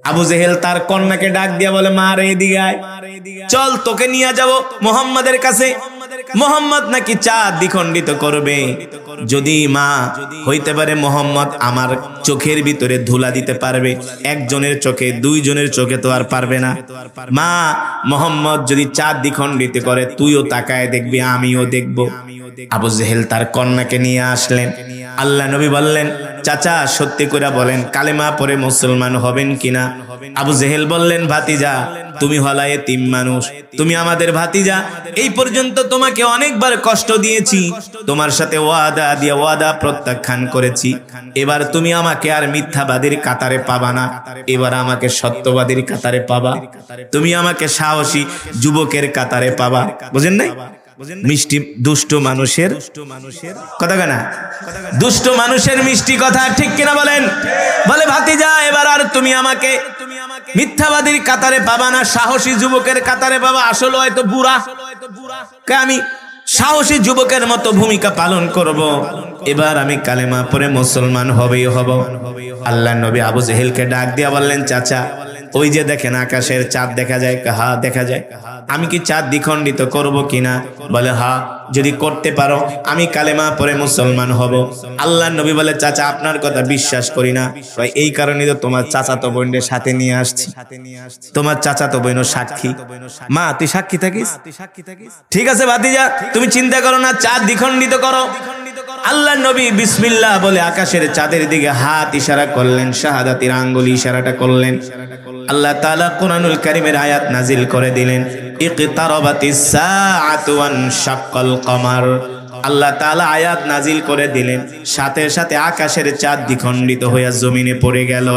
আবু জেহেল তার কন্যাকে ডাক দিয়া বলে, মা রে এদিকে আয়, চল তোকে নিয়ে যাব মুহাম্মাদের কাছে। মুহাম্মদ নাকি চাঁদ দ্বিখণ্ডিত করবে। যদি মা হইতে পারে মুহাম্মদ আমার চোখের ভিতরে ধুলা দিতে পারবে, একজনের চোখে, দুইজনের চোখে তো আর পারবে না। মা মুহাম্মদ যদি চাঁদ দ্বিখণ্ডিত করে তুইও তাকায় দেখবি, আমিও দেখব। আবু জেহেল তার কন্যাকে নিয়ে আসলেন। আল্লাহ নবী বললেন, চাচা সত্যি করে বলেন কালেমা পড়ে মুসলমান হবেন কিনা? আবু জেহেল বললেন, ভাতিজা তুমি হলা এতিম মানুষ, তুমি আমাদের ভাতিজা, এই পর্যন্ত তোমাকে অনেকবার কষ্ট দিয়েছি, তোমার সাথে ওয়াদা দিয়ে ওয়াদা প্রত্যাখ্যান করেছি, এবার তুমি আমাকে আর মিথ্যাবাদীর কাতারে পাবা না, এবার আমাকে সত্যবাদীর কাতারে পাবা, তুমি আমাকে সাহসী যুবকের কাতারে পাবা। বুঝেন নাই? মিষ্টি দুষ্ট মানুষের কথা কেনা, দুষ্ট মানুষের মিষ্টি কথা, ঠিক কিনা বলেন? বলে ভাতিজা এবার আর তুমি আমাকে মিথ্যাবাদীর কাতারে পাবা না, সাহসী যুবকের কাতারে পাবা। আসলে হয়তো বুড়া, আমি সাহসী যুবকের মতো ভূমিকা পালন করব, এবার আমি কালেমা পড়ে মুসলমান হবেই হব। আল্লাহ নবী আবু জেহেলকে ডাক দিয়া বললেন, চাচা ওই যে দেখেন আকাশের চাঁদ দেখা যায়? হা দেখা যায়। আমি কি চাঁদ দ্বিখণ্ডিত করব কিনা? বলে হা, যদি করতে পারো আমি কালেমা পড়ে মুসলমান হব। আল্লাহ নবী বলে, চাচা আপনার কথা বিশ্বাস করি না, এই কারণে তো তোমার চাচাতো বোনের সাথে নিয়ে আসছি, তোমার চাচাতো বোন সাক্ষী। মা তুই সাক্ষী থাকিস? ঠিক আছে ভাতিজা তুমি চিন্তা করো না, চাঁদ দ্বিখণ্ডিত করো। আল্লাহ নবী বিসমিল্লাহ বলে আকাশের চাঁদের দিকে হাত ইশারা করলেন, শাহাদাতের আঙ্গুল ইশারাটা করলেন। আল্লাহ তাআলা কোরআনুল কারীমের আয়াত নাজিল করে দিলেন, ইকতারাবাতিস সাআতু ওয়ানশাক্কাল কমার। আল্লাহ তাআলা আয়াত নাজিল করে দিলেন, সাথে সাথে আকাশের চাঁদ দ্বিখণ্ডিত হয়ে জমিনে পড়ে গেল।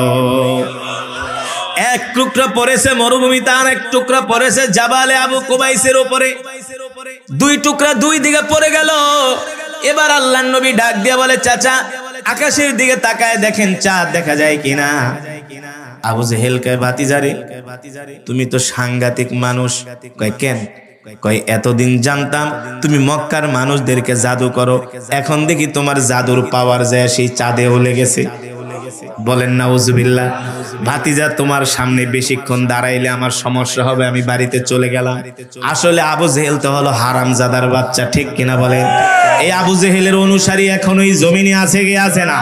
এক টুকরা পড়েছে মরুভূমিতে, আর এক টুকরা পড়েছে জাবালে আবু কুবাইসের উপরে, দুই টুকরা দুই দিকে পড়ে গেল। এবার আল্লাহর নবী ডাক দিয়া বলে, চাচা আকাশের দিকে তাকায় দেখেন চাঁদ দেখা যায় কিনা? আবু জেহেল কয়, ভাতিজারে তুমি তো সাংঘাতিক মানুষ। কয় কেন? কয় এতদিন জানতাম তুমি মক্কার মানুষদেরকে জাদু করো, এখন দেখি তোমার জাদুর পাওয়ার যায় সেই চাঁদেও লেগেছে। বলেন নাউজুবিল্লাহ। ভাতিজা তোমার সামনে বেশিক্ষণ দাঁড়াইলে আমার সমস্যা হবে, আমি বাড়িতে চলে গেলাম। আসলে আবু জেহেল তো হলো হারামজাদার বাচ্চা, ঠিক কিনা বলেন? এই আবু জেহেলের অনুসারী এখনো এই জমিনে আছে কি আছে না?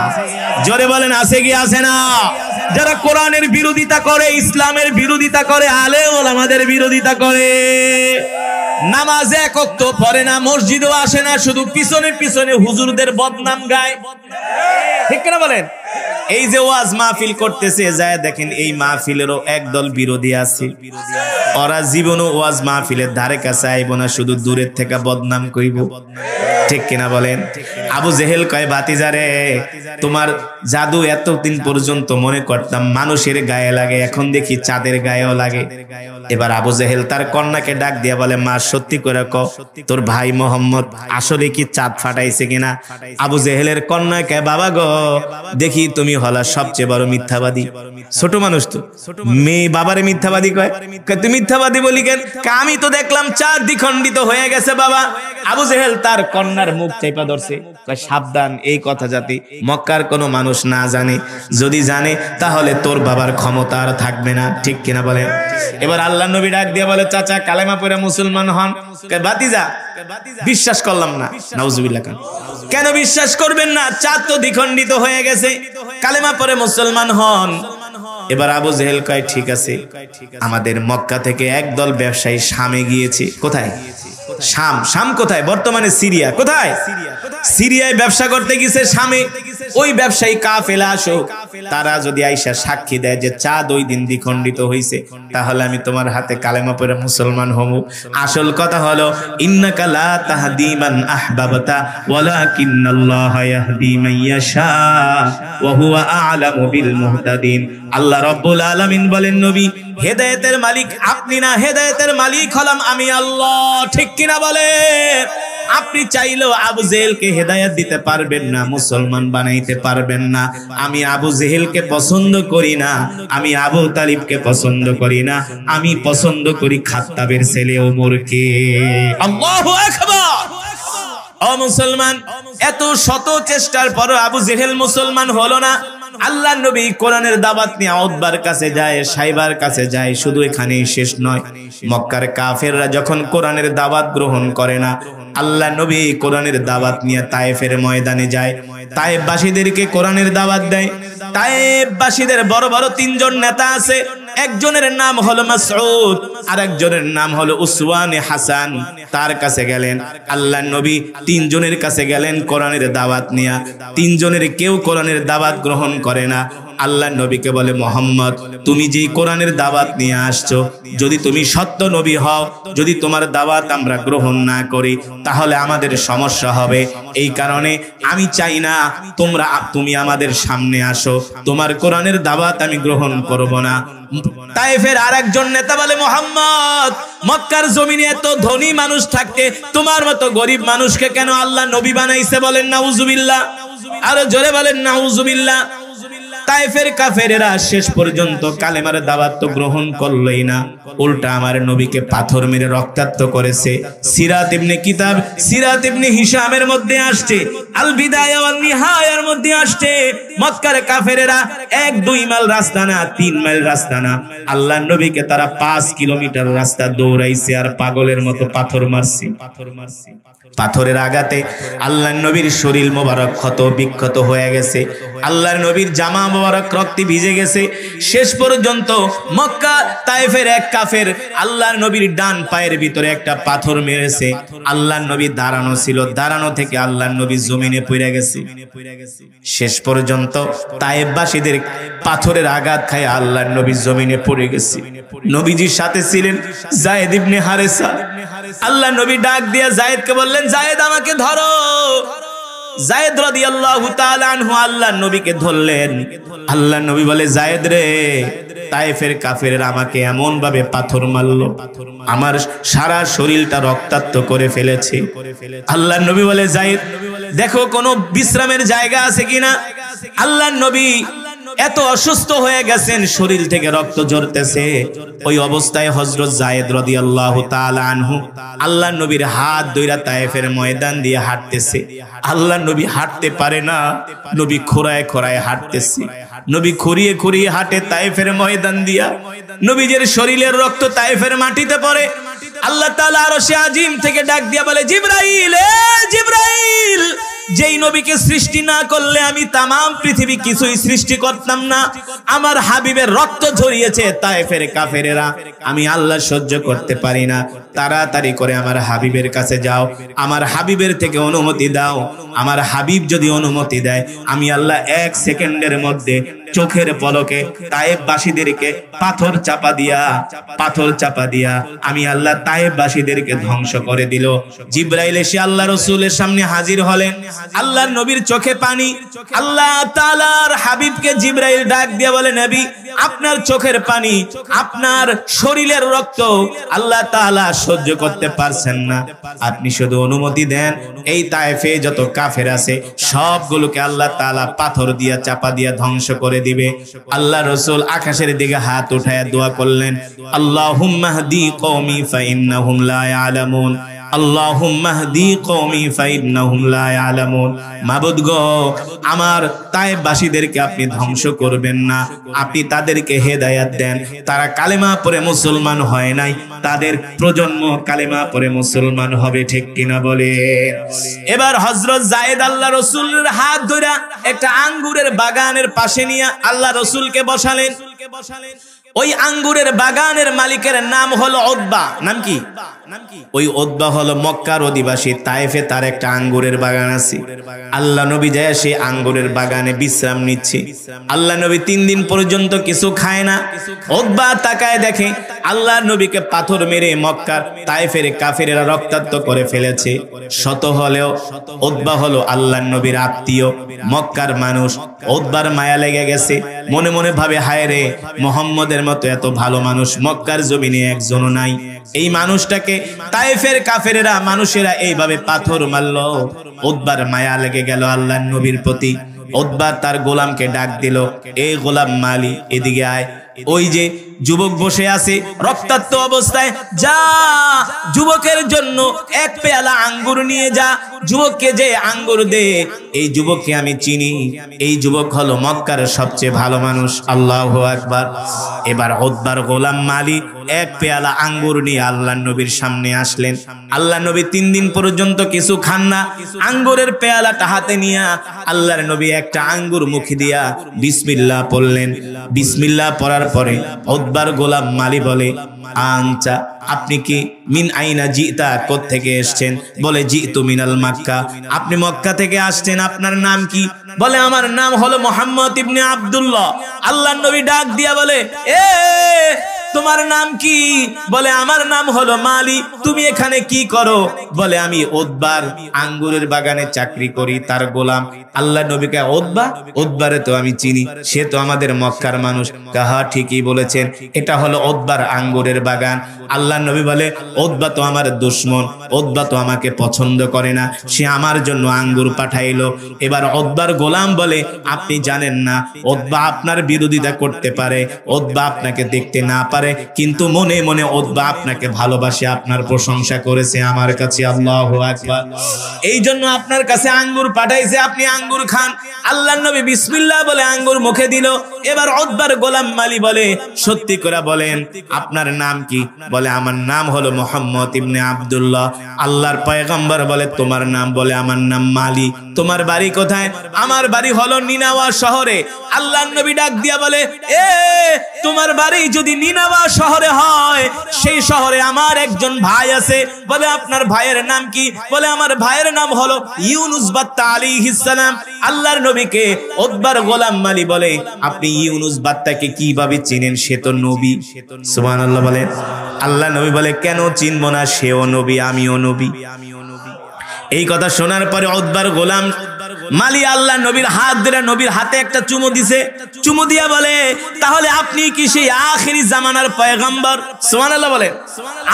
জোরে বলেন আছে কি আছে না? যারা কোরআনের বিরোধিতা করে, ইসলামের বিরোধিতা করে, আলেম ওলামাদের বিরোধিতা করে, নামাজে এক ওয়াক্ত পড়ে না, মসজিদেও আসে না, শুধু পিছনে পিছনে হুজুরদের বদনাম গায়, ঠিক কিনা বলেন? এই যে ওয়াজ মাহফিল করতেছে, যায় দেখেন এই মাহফিলেরও একদল বিরোধী আছে, ওরা জীবনও ওয়াজ মাহফিলের ধারে কাছে আইব না, শুধু দূরের থেকে বদনাম কইব, ঠিক কিনা বলেন? আবু জেহেল কয়, ভাতিজারে তোমার জাদু এতদিন পর্যন্ত মনে করতাম মানুষের গায়ে লাগে, এখন দেখি চাঁদের গায়েও লাগে। এবার আবু জেহেল তার কন্যাকে ডাক দিয়া বলে, মা সত্যি করে ক তোর ভাই মোহাম্মদ আসলে কি চাঁদ ফাটাইছে কিনা? আবু জেহেলের কন্যাকে, বাবা গো দেখি তুমি হলা সবচেয়ে বড় মিথ্যাবাদী। ছোট মানুষ তো, মেয়ে বাবারে মিথ্যাবাদী কয়, তুই মিথ্যাবাদী বলি কেন? আমি তো দেখলাম চাঁদ দ্বিখণ্ডিত হয়ে গেছে বাবা। আবু জেহেল তার কন্যার মুখ চাইপা ধরছে, সাবধান এই কথা যাতে মক্কার কোনো মানুষ না জানে, যদি জানে তাহলে তোর বাবার ক্ষমতা আর থাকবে না, ঠিক কিনা বলেন? এবার আল্লাহ নবী ডাক দিয়ে বলে, চাচা কালেমা পড়ে মুসলমান হন। ভাতিজা বিশ্বাস করলাম না। নাউজুবিল্লাহ। কেন বিশ্বাস করবেন না? চাঁদ তো দ্বিখণ্ডিত হয়ে গেছে, কালেমা পড়ে মুসলমান হন। এবার আবু জেহেল কয়, ঠিক আছে, আমাদের মক্কা থেকে একদল ব্যবসায়ী শামে গিয়েছে। কোথায়? শাম। শাম কোথায়? বর্তমানে সিরিয়া। কোথায়? সিরিয়ায় ব্যবসা করতে গেছে শামে। ওই ব্যবসায়ী কাফেলা আসো, তারা যদি আইসা সাক্ষী দেয় যে চাঁদ ওই দিন দ্বিখণ্ডিত হইছে, তাহলে আমি তোমার হাতে কালেমা পড়ে মুসলমান হব। আসল কথা হলো, ইন্নাকা লা তাহদি মান আহবাবতা ওয়ালাকিন্নাল্লাহা ইয়াহদি মান ইয়াশা ওয়া হুয়া আ'লামু বিল মুহতাদিন। আল্লাহ রাব্বুল আলামিন বলেন, নবী হেদায়েতের মালিক আপনি না, হেদায়েতের মালিক হলাম আমি আল্লাহ, ঠিক কিনা বলে? আপনি চাইলেও আবু জেহেলকে হেদায়েত দিতে পারবেন না, মুসলমান বানাইতে পারবেন না। আমি আবু জেহেলকে পছন্দ করি না, আমি আবু তালিবকে পছন্দ করি না, আমি পছন্দ করি খাত্তাবের ছেলে ওমরকে। আল্লাহু আকবার। ও মুসলমান, এত শত চেষ্টার পরও আবু জেহেল মুসলমান হলো না। আল্লাহর নবী কোরআনের দাওয়াত নিয়ে উতবার কাছে যায়, সাইবার কাছে যায়। শুধু এখানেই শেষ নয়, মক্কার কাফেররা যখন কোরআনের দাওয়াত গ্রহণ করে না, আল্লাহ নবী কোরআনের দাওয়াত নিয়ে তায়েফের ময়দানে যায়, তায়েফবাসীদেরকে কোরআনের দাওয়াত দেয়। তায়েফবাসীদের বড় বড় তিনজন নেতা আছে, একজনের নাম হলো মাসউদ, আর একজনের নাম হলো উসওয়ানে হাসান। তার কাছে গেলেন আল্লাহর নবী, তিনজনের কাছে গেলেন কোরআনের দাওয়াত নিয়ে। তিনজনের কেউ কোরআনের দাওয়াত গ্রহণ করে না। আল্লাহর নবীকে বলে, মোহাম্মদ তুমি যে কোরআনের দাওয়াত নিয়ে আসছো, যদি তুমি সত্য নবী হও, যদি তোমার দাওয়াত আমরা গ্রহণ না করি তাহলে আমাদের সমস্যা হবে। এই কারণে আমি চাই না তুমি আমাদের সামনে আসো, তোমার কোরআনের দাওয়াত আমি গ্রহণ করব না। তায়েফের আরেকজন নেতা বলে, মোহাম্মদ মক্কার জমিনে এত ধনী মানুষ থাকতে তোমার মতো গরিব মানুষকে কেন আল্লাহ নবী বানাইছে? বলেন নাউজুবিল্লাহ, আরো জোরে বলেন নাউজুবিল্লাহ। তায়েফের কাফেরেরা শেষ পর্যন্ত কালেমার দাওয়াত তো গ্রহণ করলই না, উল্টা আমার নবীকে পাথর মেরে রক্তাক্ত করেছে। সিরাত ইবনে হিশামের মধ্যে আসছে, আল বিদায়া ওয়ান নিহায়ার মধ্যে আসছে, মক্কার কাফেরেরা 1-2 মাইল রাস্তা না, 3 মাইল রাস্তা না, আল্লাহর নবীকে তারা 5 কিলোমিটার রাস্তা দৌড়াইছে আর পাগলের মতো পাথর মারছে। পাথরের আঘাতে আল্লাহর নবীর শরীর মোবারক ক্ষত বিক্ষত হয়ে গেছে, আল্লাহর নবীর জামা মোবারক রক্তে ভিজে গেছে। শেষ পর্যন্ত মক্কা তায়েফের এক কাফের আল্লাহর নবীর ডান পায়ের ভিতরে একটা পাথর মেরেছে। আল্লাহর নবী দাঁড়ানো ছিল, দাঁড়ানো থেকে আল্লাহর নবী জমিনে পড়ে গেছে। শেষ পর্যন্ত তায়েফবাসীদের পাথরের আঘাত খায় আল্লাহর নবী জমিনে পড়ে গেছে। নবীজির সাথে ছিলেন যায়েদ ইবনে হারেসা। আল্লাহ নবী ডাক দিয়ে যায়েদকে বললেন, যায়েদ আমাকে ধরো। যায়েদ রাদিয়াল্লাহু তাআলা আনহু আল্লাহর নবীকে ধরলেন। আল্লাহর নবী বলে, যায়েদ রে, তায়েফের কাফেররা আমাকে এমন ভাবে পাথর মারলো, আমার সারা শরীরটা রক্তাক্ত করে ফেলেছে। আল্লাহর নবী বলে, যায়েদ দেখো কোনো বিশ্রামের জায়গা আছে কিনা। আল্লাহর নবী এত অসুস্থ হয়ে গেছেন, শরীর থেকে রক্ত ঝরতেছে। ওই অবস্থায় হযরত যায়েদ রাদিয়াল্লাহু তাআলা আনহু আল্লাহর নবীর হাত ধইরা তায়েফের ময়দান দিয়ে হাঁটতেছে। আল্লাহর নবী হাঁটতে পারে না, নবী খোঁড়ায় খোঁড়ায় হাঁটতেছে। নবী খুঁড়িয়ে খুঁড়িয়ে হাঁটে তায়েফের ময়দান দিয়া। নবীজের শরীরের রক্ত তায়েফের মাটিতে পড়ে। আল্লাহ তাআলা আরশে আজিম থেকে ডাক দিয়া বলে, জিবরাইল, এ জিবরাইল, যেই নবীকে সৃষ্টি না করলে আমি তামাম পৃথিবী কিছুই সৃষ্টি করতাম না। আমার হাবিবের রক্ত ঝরিয়েছে তায়েফের কাফেরেরা, আমি আল্লাহ সহ্য করতে পারি না। তাড়াতাড়ি করে আমার হাবিবের কাছে যাও, আমার হাবিবের থেকে অনুমতি দাও। আমার হাবিব যদি অনুমতি দেয়, আমি আল্লাহ 1 সেকেন্ডের মধ্যে চোখের পলকে তায়েফবাসীদেরকে পাথর চাপা দিয়া আমি আল্লাহ তায়েফবাসীদেরকে ধ্বংস করে দিল। জিবরাইল এসে আল্লাহ রাসূলের সামনে হাজির হলেন। আল্লাহর নবীর চোখে পানি। আল্লাহ তাআলার হাবিবকে জিবরাইল ডাক দিয়ে বলে, নবী আপনার চোখের পানি, আপনার শরীরের রক্ত আল্লাহ তাআলা সহ্য করতে পারছেন না, আপনি শুধু অনুমতি দেন, এই তায়েফে যত কাফের আছে সবগুলোকে আল্লাহ তাআলা পাথর দিয়া চাপা দিয়া ধ্বংস করে দিবে। আল্লাহ রাসূল আকাশের দিকে হাত উঠায়া দোয়া করলেন, আল্লাহুম্মা হদি কওমি ফাইন্নাহুম লা ইয়ালামুন, আল্লাহুম্মা হদি কওমি ফাইন্নাহুম লা ইয়ালামুন। মাবুদ গো, আমার তায়েফবাসীদেরকে আপনি ধ্বংস করবেন না, আপনি তাদেরকে হেদায়েত দেন। তারা কালেমা পড়ে মুসলমান হয় নাই, তাদের প্রজন্ম কালেমা পড়ে মুসলমান হবে, ঠিক কিনা বলে। এবার হযরত যায়েদ আল্লাহ রাসূলের হাত ধরে একটা আঙ্গুরের বাগানের পাশে নিয়ে আল্লাহ রাসূলকে বসালেন। ওই আঙ্গুরের বাগানের মালিকের নাম হলো উতবা। নাম কি? ওই উতবা হলো মক্কার অধিবাসী। তায়েফে তার একটা আঙ্গুরের বাগান আছে। আল্লাহ নবী যায় সেই আঙ্গুরের বাগানে বিশ্রাম নিচ্ছে। আল্লাহ নবী 3 দিন পর্যন্ত কিছু খায় না। উতবা তাকায় দেখে আল্লাহ নবীকে পাথর মেরে মক্কার তায়েফের কাফেরেরা রক্তাক্ত করে ফেলেছে। শত হলেও উতবা হলো আল্লাহ নবীর আত্মীয়, মক্কার মানুষ। উতবার মায়া লেগে গেছে, মনে মনে ভাবে, হায় রে, মুহাম্মদের মতো এত ভালো মানুষ মক্কার জমিনে একজনও নাই। এই মানুষটাকে তায়েফের কাফেরেরা মানুষেরা এইভাবে পাথর মারলো। উতবার মায়া লেগে গেল আল্লাহর নবীর প্রতি। উতবা তার গোলামকে ডাক দিল, এই গোলাম মালি, এদিকে আয়। ওই যে যুবক বসে আছে রক্তাক্ত অবস্থায়, যা যুবকের জন্য এক পেয়ালা আঙ্গুর নিয়ে যা, যুবককে যে আঙ্গুর দে, এই যুবককে আমি চিনি, এই যুবক হলো মক্কার সবচেয়ে ভালো মানুষ। আল্লাহু আকবার। এবার উতবার গোলাম মালি এক পেয়ালা আঙ্গুর নিয়ে আল্লাহর নবীর সামনে আসলেন। আল্লাহর নবী 3 দিন পর্যন্ত কিছু খান না। আঙ্গুরের পেয়ালাটা হাতে নিয়া আল্লাহর নবী একটা আঙ্গুর মুখে দিয়া বিসমিল্লাহ পড়লেন। বিসমিল্লাহ পড়ার পরে উতবার গোলাম মালি বলে, আনচা, আপনি কি মিন আইনা জিতা, কোথা থেকে এসেছেন? বলে জিতু মিনাল মক্কা, আপনি মক্কা থেকে আসছেন, আপনার নাম কি? বলে আমার নাম হলো মুহাম্মদ ইবনে আব্দুল্লাহ। আল্লাহর নবী ডাক দিয়া বলে, এ তোমার নাম কি? বলে আমার নাম হলো মালি। তুমি এখানে কি করো? বলে আমি উতবার আঙ্গুরের বাগানে চাকরি করি, তার গোলাম। আল্লাহ নবীকে উতবা, উতবারে তো আমি চিনি, সে তো আমাদের মক্কার মানুষ। কাহা ঠিকই বলেছেন, এটা হলো উতবার আঙ্গুরের বাগান। আল্লাহ নবী বলে, উতবা তো আমার দুশমন, উতবা তো আমাকে পছন্দ করে না, সে আমার জন্য আঙ্গুর পাঠাইলো। এবার উতবার গোলাম বলে, আপনি জানেন না উতবা আপনার বিরোধিতা করতে পারে, উতবা আপনাকে দেখতে না পারে, কিন্তু মনে মনে উতবা আপনাকে ভালোবাসে, আপনার প্রশংসা করেছে আমার কাছে। আল্লাহু আকবার। এই জন্য আপনার কাছে আঙ্গুর পাঠাইছে, আপনি আঙ্গুর খান। আল্লাহর নবী বিসমিল্লাহ বলে আঙ্গুর মুখে দিল। এবার উতবার গোলাম মালি বলে, সত্যি করে বলেন আপনার নাম কি? বলে আমার নাম হলো মুহাম্মদ ইবনে আব্দুল্লাহ। আল্লাহর পয়গম্বর বলে, তোমার নাম? বলে আমার নাম মালি। তোমার বাড়ি কোথায়? আমার বাড়ি হলো নিনাওয়া শহরে। আল্লাহর নবী ডাক দিয়া বলে, এ তোমার বাড়ি যদি নিনাওয়া শহরে হয়, সেই শহরে আমার একজন ভাই আছে। বলে আপনার ভাইয়ের নাম কি? বলে আমার ভাইয়ের নাম হলো ইউনুস বাত্তা আলাইহিস সালাম। আল্লাহর নবীকে উতবার গোলাম মালি বলে, আপনি ইউনুস বাত্তাকে কিভাবে চিনেন? সে তো নবী। সুবহানাল্লাহ বলেন। আল্লাহ নবী বলে, কেন চিনব না? সেও নবী, আমিও নবী। এই কথা শোনার পরে উতবার গোলাম মালি আল্লাহ নবীর হাত ধরে নবীর হাতে একটা চুমু দিছে। চুমু দিয়া বলে, তাহলে আপনি কি সেই আখিরি জামানার পয়গম্বর? সুবহানাল্লাহ বলেন।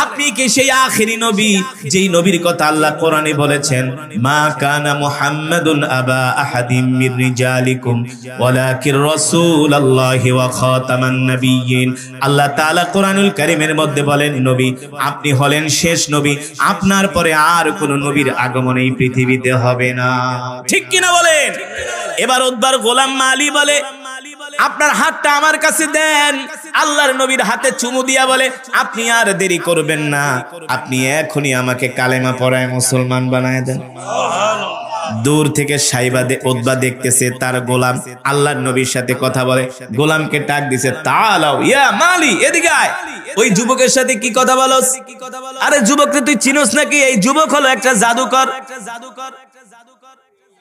আপনি কি সেই আখিরি নবী, যেই নবীর কথা আল্লাহ কোরআনে বলেছেন, মা কানা মুহাম্মাদুন আবা আহাদিম মির রিজালিকুম ওয়ালাকির রাসূলুল্লাহি ওয়া খাতামান নাবিয়্যিন। আল্লাহ তাআলা কোরআনুল কারীমের মধ্যে বলেন, নবী আপনি হলেন শেষ নবী, আপনার পরে আর কোন নবীর আগমন এই পৃথিবীতে হবে না। ঠিক কিনা বলেন? এবার উতবার গোলাম মালি বলে, আপনার হাতটা আমার কাছে দেন। আল্লাহর নবীর হাতে চুমু দিয়া বলে, আপনি আর দেরি করবেন না, আপনি এখনই আমাকে কালেমা পড়ায় মুসলমান বানায় দেন। দূর থেকে সাইবা উতবা দেখতেছে তার গোলাম আল্লাহর নবীর সাথে কথা বলে। গোলামকে ডাক দিছে, তাআলাও ইয়া মালি, এদিকে আয়। ওই যুবকের সাথে কি কথা বলস? আরে যুবককে তুই চিনোস নাকি? এই যুবক হলো একটা জাদুকর।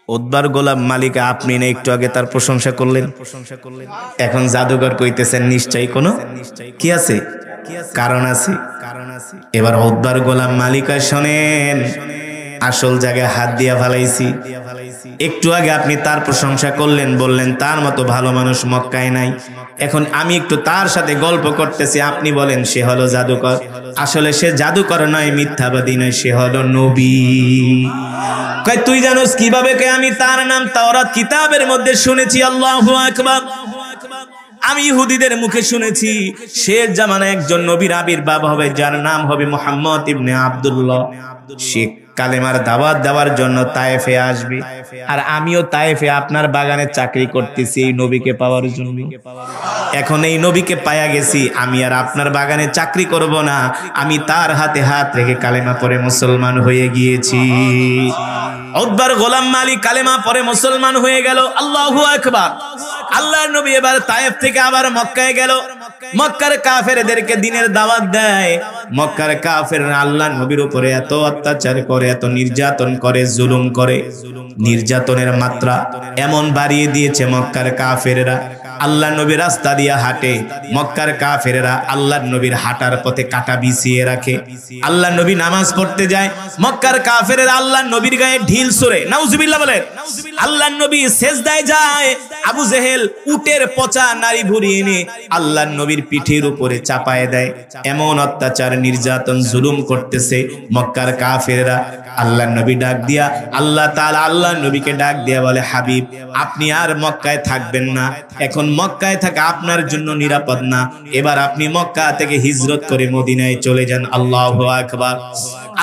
উতবার গোলাম মালিক, আপনি না একটু আগে তার প্রশংসা করলেন, এখন জাদুকর কইতেছেন, নিশ্চয়ই কোনো কি আছে, কারণ আছে। এবার উতবার গোলাম মালিক, শোনেন, আসল জায়গায় হাত দিয়া ফেলাইছি। একটু আগে আপনি তার প্রশংসা করলেন, বললেন তার মতো ভালো মানুষ মক্কায় নাই। এখন আমি একটু তার সাথে গল্প করতেছি, আপনি বলেন সে হলো জাদুকর। আসলে সে জাদুকর নয়, মিথ্যাবাদী নয়, সে হলো নবী। কয় তুই জানোস কিভাবে? কে আমি তার নাম তাওরাত কিতাবের মধ্যে শুনেছি। আল্লাহু আকবার। আমি ইহুদিদের মুখে শুনেছি শেষ জামানায় একজন নবীর আবির্ভাব হবে, যার নাম হবে মুহাম্মদ ইবনে আব্দুল্লাহ। সে কালেমার দাওয়াত দেওয়ার জন্য তায়েফে আসবে, আর আমিও তায়েফে আপনার বাগানে চাকরি করতেছি এই নবীকে পাওয়ার জন্য। এখন এই নবীকে পায়া গেছি, আমি আর আপনার বাগানে চাকরি করব না, আমি তার হাতে হাত রেখে কালেমা পড়ে মুসলমান হয়ে গিয়েছি। উতবার গোলাম মালি কালেমা পড়ে মুসলমান হয়ে গেল। আল্লাহু আকবার। আল্লাহর নবী এবার তায়েফ থেকে আবার মক্কায় গেল। মক্কার কাফেরদেরকে দিনের দাওয়াত দেয়। মক্কার কাফেররা আল্লাহর নবীর উপরে এত অত্যাচার করে, এত নির্যাতন করে, জুলুম করে, নির্যাতনের মাত্রা এমন বাড়িয়ে দিয়েছে মক্কার কাফেররা। আল্লাহর নবী রাস্তা দিয়া হাঁটে, মক্কার কাফেররা আল্লাহর নবীর হাঁটার পথে কাঁটা বিছিয়ে রাখে। আল্লাহর নবী নামাজ পড়তে যায়, মক্কার কাফেররা আল্লাহর নবীর গায়ে ঢিল ছুঁড়ে। নাউজুবিল্লাহ বলেন। আল্লাহর নবী সিজদায় যায়, আবু জেহেল উটের পচা নারী ভুঁড়ি এনে আল্লাহর নবীর পিঠের উপরে চাপায় দেয়। এমন অত্যাচার, নির্যাতন, জুলুম করতেছে মক্কার কাফেররা। আল্লাহর নবী ডাক দিয়া, আল্লাহ তাআলা আল্লাহর নবীকে ডাক দিয়া বলে, হাবিব আপনি আর মক্কায় থাকবেন না, এখন মক্কায় থাকা আপনার জন্য নিরাপদ না, এবার আপনি মক্কা থেকে হিজরত করে মদিনায় চলে যান। আল্লাহু আকবার।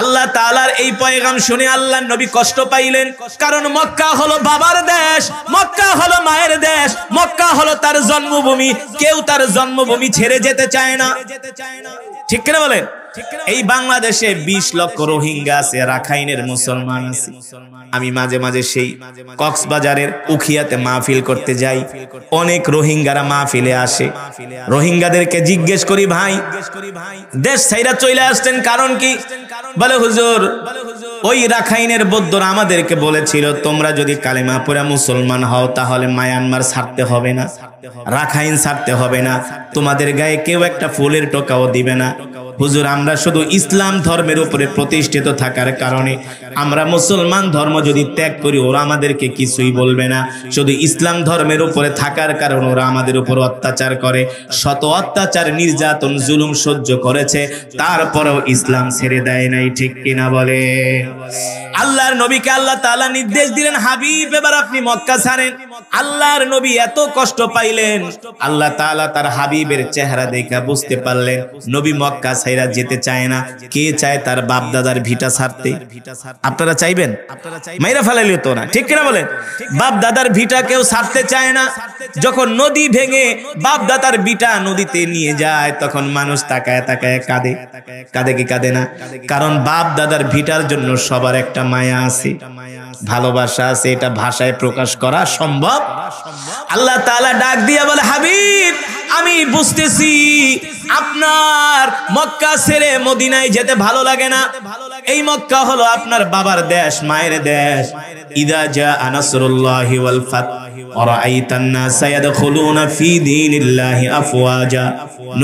আল্লাহ তাআলার এই পয়গাম শুনে আল্লাহর নবী কষ্ট পাইলেন, কারণ মক্কা হলো বাবার দেশ, মক্কা হলো মায়ের দেশ, মক্কা হলো তার জন্মভূমি। কেউ তার জন্মভূমি ছেড়ে যেতে চায় না, ঠিক কিনা বলেন? এই বাংলাদেশে 20 লক্ষ রোহিঙ্গা আছে, রাখাইনের মুসলমান আছে। আমি মাঝে মাঝে সেই কক্সবাজারের উখিয়াতে মাহফিল করতে যাই, অনেক রোহিঙ্গারা মাহফিলে আসে। রোহিঙ্গাদেরকে জিজ্ঞেস করি, ভাই দেশ ছাইরা চলে আসছেন কারণ কি? বলে হুজুর, ওই রাখাইনের বৌদ্ধরা আমাদেরকে বলেছিল তোমরা যদি কালেমা পড়ে মুসলমান হও তাহলে মায়ানমার ছাড়তে হবে না, রাখাইন ছাড়তে হবে না, তোমাদের গায়ে কেউ একটা ফুলের টোকাও দিবে না। হুজুর, আমরা শুধু ইসলাম ধর্মের উপরে প্রতিষ্ঠিত থাকার কারণে আমরা মুসলমান ধর্ম যদি ত্যাগ করি ওরা আমাদেরকে কিছুই বলবে না, শুধু ইসলাম ধর্মের উপরে থাকার কারণে ওরা আমাদের উপর অত্যাচার করে। শত অত্যাচার, নির্যাতন, জুলুম সহ্য করেছে, তারপরেও ইসলাম ছেড়ে দেয় নাই, ঠিক কিনা বলে? আল্লাহর নবীকে আল্লাহ তাআলা নির্দেশ দিলেন, হাবিব এবার আপনি মক্কা ছাড়েন। আল্লাহর নবী এত কষ্ট পাইলেন, আল্লাহ তাআলা তার হাবিবের চেহারা দেখে বুঝতে পারলেন নবী মক্কা ছাইরা যেতে চায় না। কে চায় তার বাপ দাদার ভিটা ছাড়তে? আপনারা চাইবেন? মাইরা ফেলাইলে তো না, ঠিক কিনা বলেন? বাপ দাদার ভিটা কেউ ছাড়তে চায় না। যখন নদী ভেঙে বাপ দাদার ভিটা নদীতে নিয়ে যায় তখন মানুষ তাকায় তাকায় কাঁদে, কাঁদে কি কাঁদে না? কারণ বাপ দাদার ভিটার জন্য সবার একটা মায়া আছে, ভালোবাসা আছে, এটা ভাষায় প্রকাশ করা সম্ভব? আল্লাহ তাআলা ডাক দিয়া বলে, হাবিব আমি বুঝতেছি আপনার মক্কা ছেড়ে মদিনায় যেতে ভালো লাগে না। এই মক্কা হলো আপনার বাবার দেশ, মায়ের দেশ। ইদা জাআ নাসরুল্লাহি ওয়াল ফাত ওয়ারাআইতান নাসা ইয়াদখুলুনা ফি দীনিল্লাহি আফওয়াজা।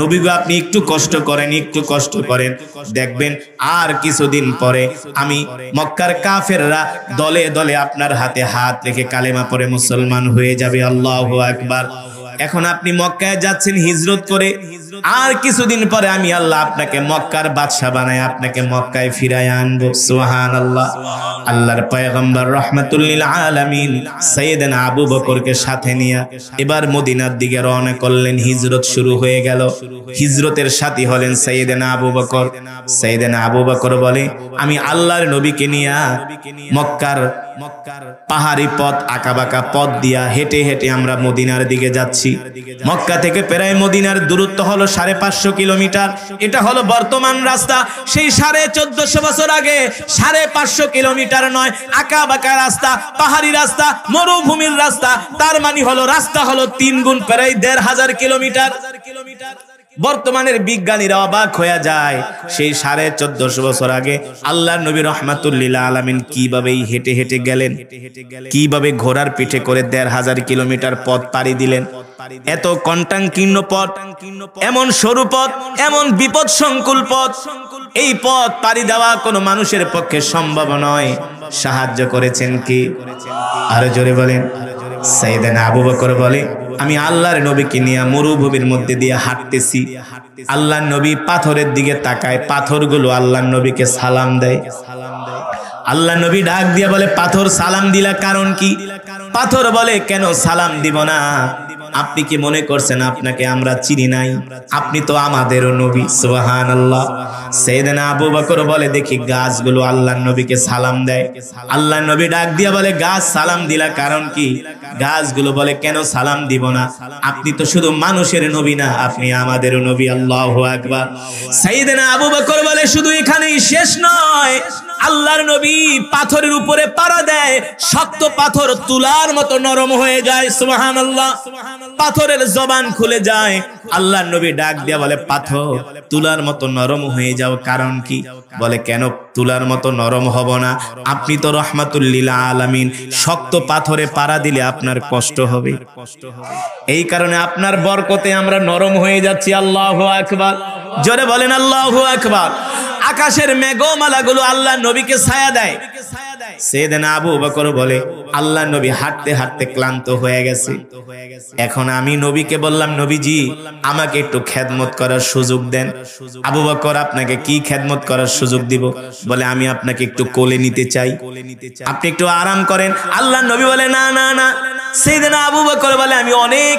নবী গো, আপনি একটু কষ্ট করেন, একটু কষ্ট করেন, দেখবেন আর কিছুদিন পরে আমি মক্কার কাফেররা দলে দলে আপনার হাতে হাত রেখে কালেমা পড়ে মুসলমান হয়ে যাবে। আল্লাহু আকবার। এখন আপনি মক্কায় যাচ্ছেন হিজরত করে, আর কিছুদিন পরে আমি আল্লাহ আপনাকে মক্কার বাদশা বানায় আপনাকে মক্কায় ফিরায় আনবো। সুবহানাল্লাহ। আল্লাহর পয়গম্বর রাহমাতুল লিল আলামিন সাইয়েদনা আবু বকরকে সাথে নিয়ে এবার মদিনার দিকে রওনা করলেন। হিজরত শুরু হয়ে গেল। হিজরতের সাথী হলেন সাইয়েদনা আবু বকর। সাইয়েদনা আবু বকর বলে, আমি আল্লাহর নবীকে নিয়ে মক্কার পাহাড়ি পথ, আঁকাবাঁকা পথ দিয়া হেঁটে হেঁটে আমরা মদিনার দিকে যাচ্ছি। মক্কা থেকে প্রায় মদিনার দূরত্ব হলো 550 কিলোমিটার। এটা হলো বর্তমান রাস্তা। সেই 1450 বছর আগে 550 কিলোমিটার নয়, আঁকাবাঁকা রাস্তা, পাহাড়ি রাস্তা, মরুভূমির রাস্তা। তার মানে হলো রাস্তা হলো 3 গুণ, প্রায় 1500 কিলোমিটার। বর্তমানের বিজ্ঞানীরা অবাক হয়ে যায়, সেই 1450 বছর আগে আল্লাহর নবী রাহমাতুল লিল আলামিন কিভাবে হেঁটে হেঁটে গেলেন, কিভাবে ঘোড়ার পিঠে করে 1500 কিলোমিটার পথ পাড়ি দিলেন। এত কণ্টাঙ্কীর্ণ পথ, এমন সরু পথ, এমন বিপদ সংকুল পথ, এই পথ পাড়ি দেওয়া কোনো মানুষের পক্ষে সম্ভব নয়। সাহায্য করেছেন কি? আরো জোরে বলেন। সাইয়েদনা আবু বকর বলে, আমি আল্লাহর নবীকে নিয়ে মরুভূমির মধ্যে দিয়ে হাঁটতেছি। আল্লাহর নবী পাথরের দিকে তাকায়, পাথরগুলো আল্লাহর নবীকে সালাম দেয়। আল্লাহর নবী ডাক দিয়ে বলে, পাথর সালাম দিলা কারণ কি? পাথর বলে, কেন সালাম দিব না? আপনি কি মনে করছেন আপনাকে আমরা চিনি নাই? আপনি তো আমাদেরও নবী। সুবহানাল্লাহ। সাইয়েদনা আবু বকর বলে, দেখি গাছগুলো আল্লাহর নবীকে সালাম দেয়। আল্লাহর নবী ডাক দিয়া বলে, গাছ সালাম দিলা কারণ কি? গাছগুলো বলে, কেন সালাম দিব না? আপনি তো শুধু মানুষের নবী না, আপনি আমাদেরও নবী। আল্লাহু আকবার। সাইয়েদনা আবু বকর বলে, শুধু এখানেই শেষ নয়, আল্লাহর নবী পাথরের উপরে পাড়া দেয়, শক্ত পাথর তুলার মতো নরম হয়ে যায়। সুবহানাল্লাহ। পাথরের জবান খুলে যায়। আল্লাহর নবী ডাক দিয়া বলে, পাথর তুলার মতো নরম হয়ে যাও কারণ কি? বলে, কেন তুলার মতো নরম হব না? আপনি তো রাহমাতুল লিল আলামিন, শক্ত পাথরে পাড়া দিলে আপনার কষ্ট হবে, এই কারণে আপনার বরকতে আমরা নরম হয়ে যাচ্ছি। আল্লাহু আকবার। জোরে বলেন আল্লাহু আকবার। আকাশের মেঘমালাগুলো আল্লাহর নবীকে ছায়া দেয়। সাইয়েদনা আবু বকর বলে, আল্লাহর নবী হাঁটতে হাঁটতে ক্লান্ত হয়ে গেছে। এখন আমি নবীকে বললাম, নবীজি আমাকে একটু খেদমত করার সুযোগ দেন। আবু বকর, আপনাকে কি খেদমত করার সুযোগ দিব? বলে, আমি আপনাকে একটু কোলে নিতে চাই, আপনি একটু আরাম করেন। আল্লাহর নবী বলে, না না না। সাইয়েদনা আবু বকর বলে, আমি অনেক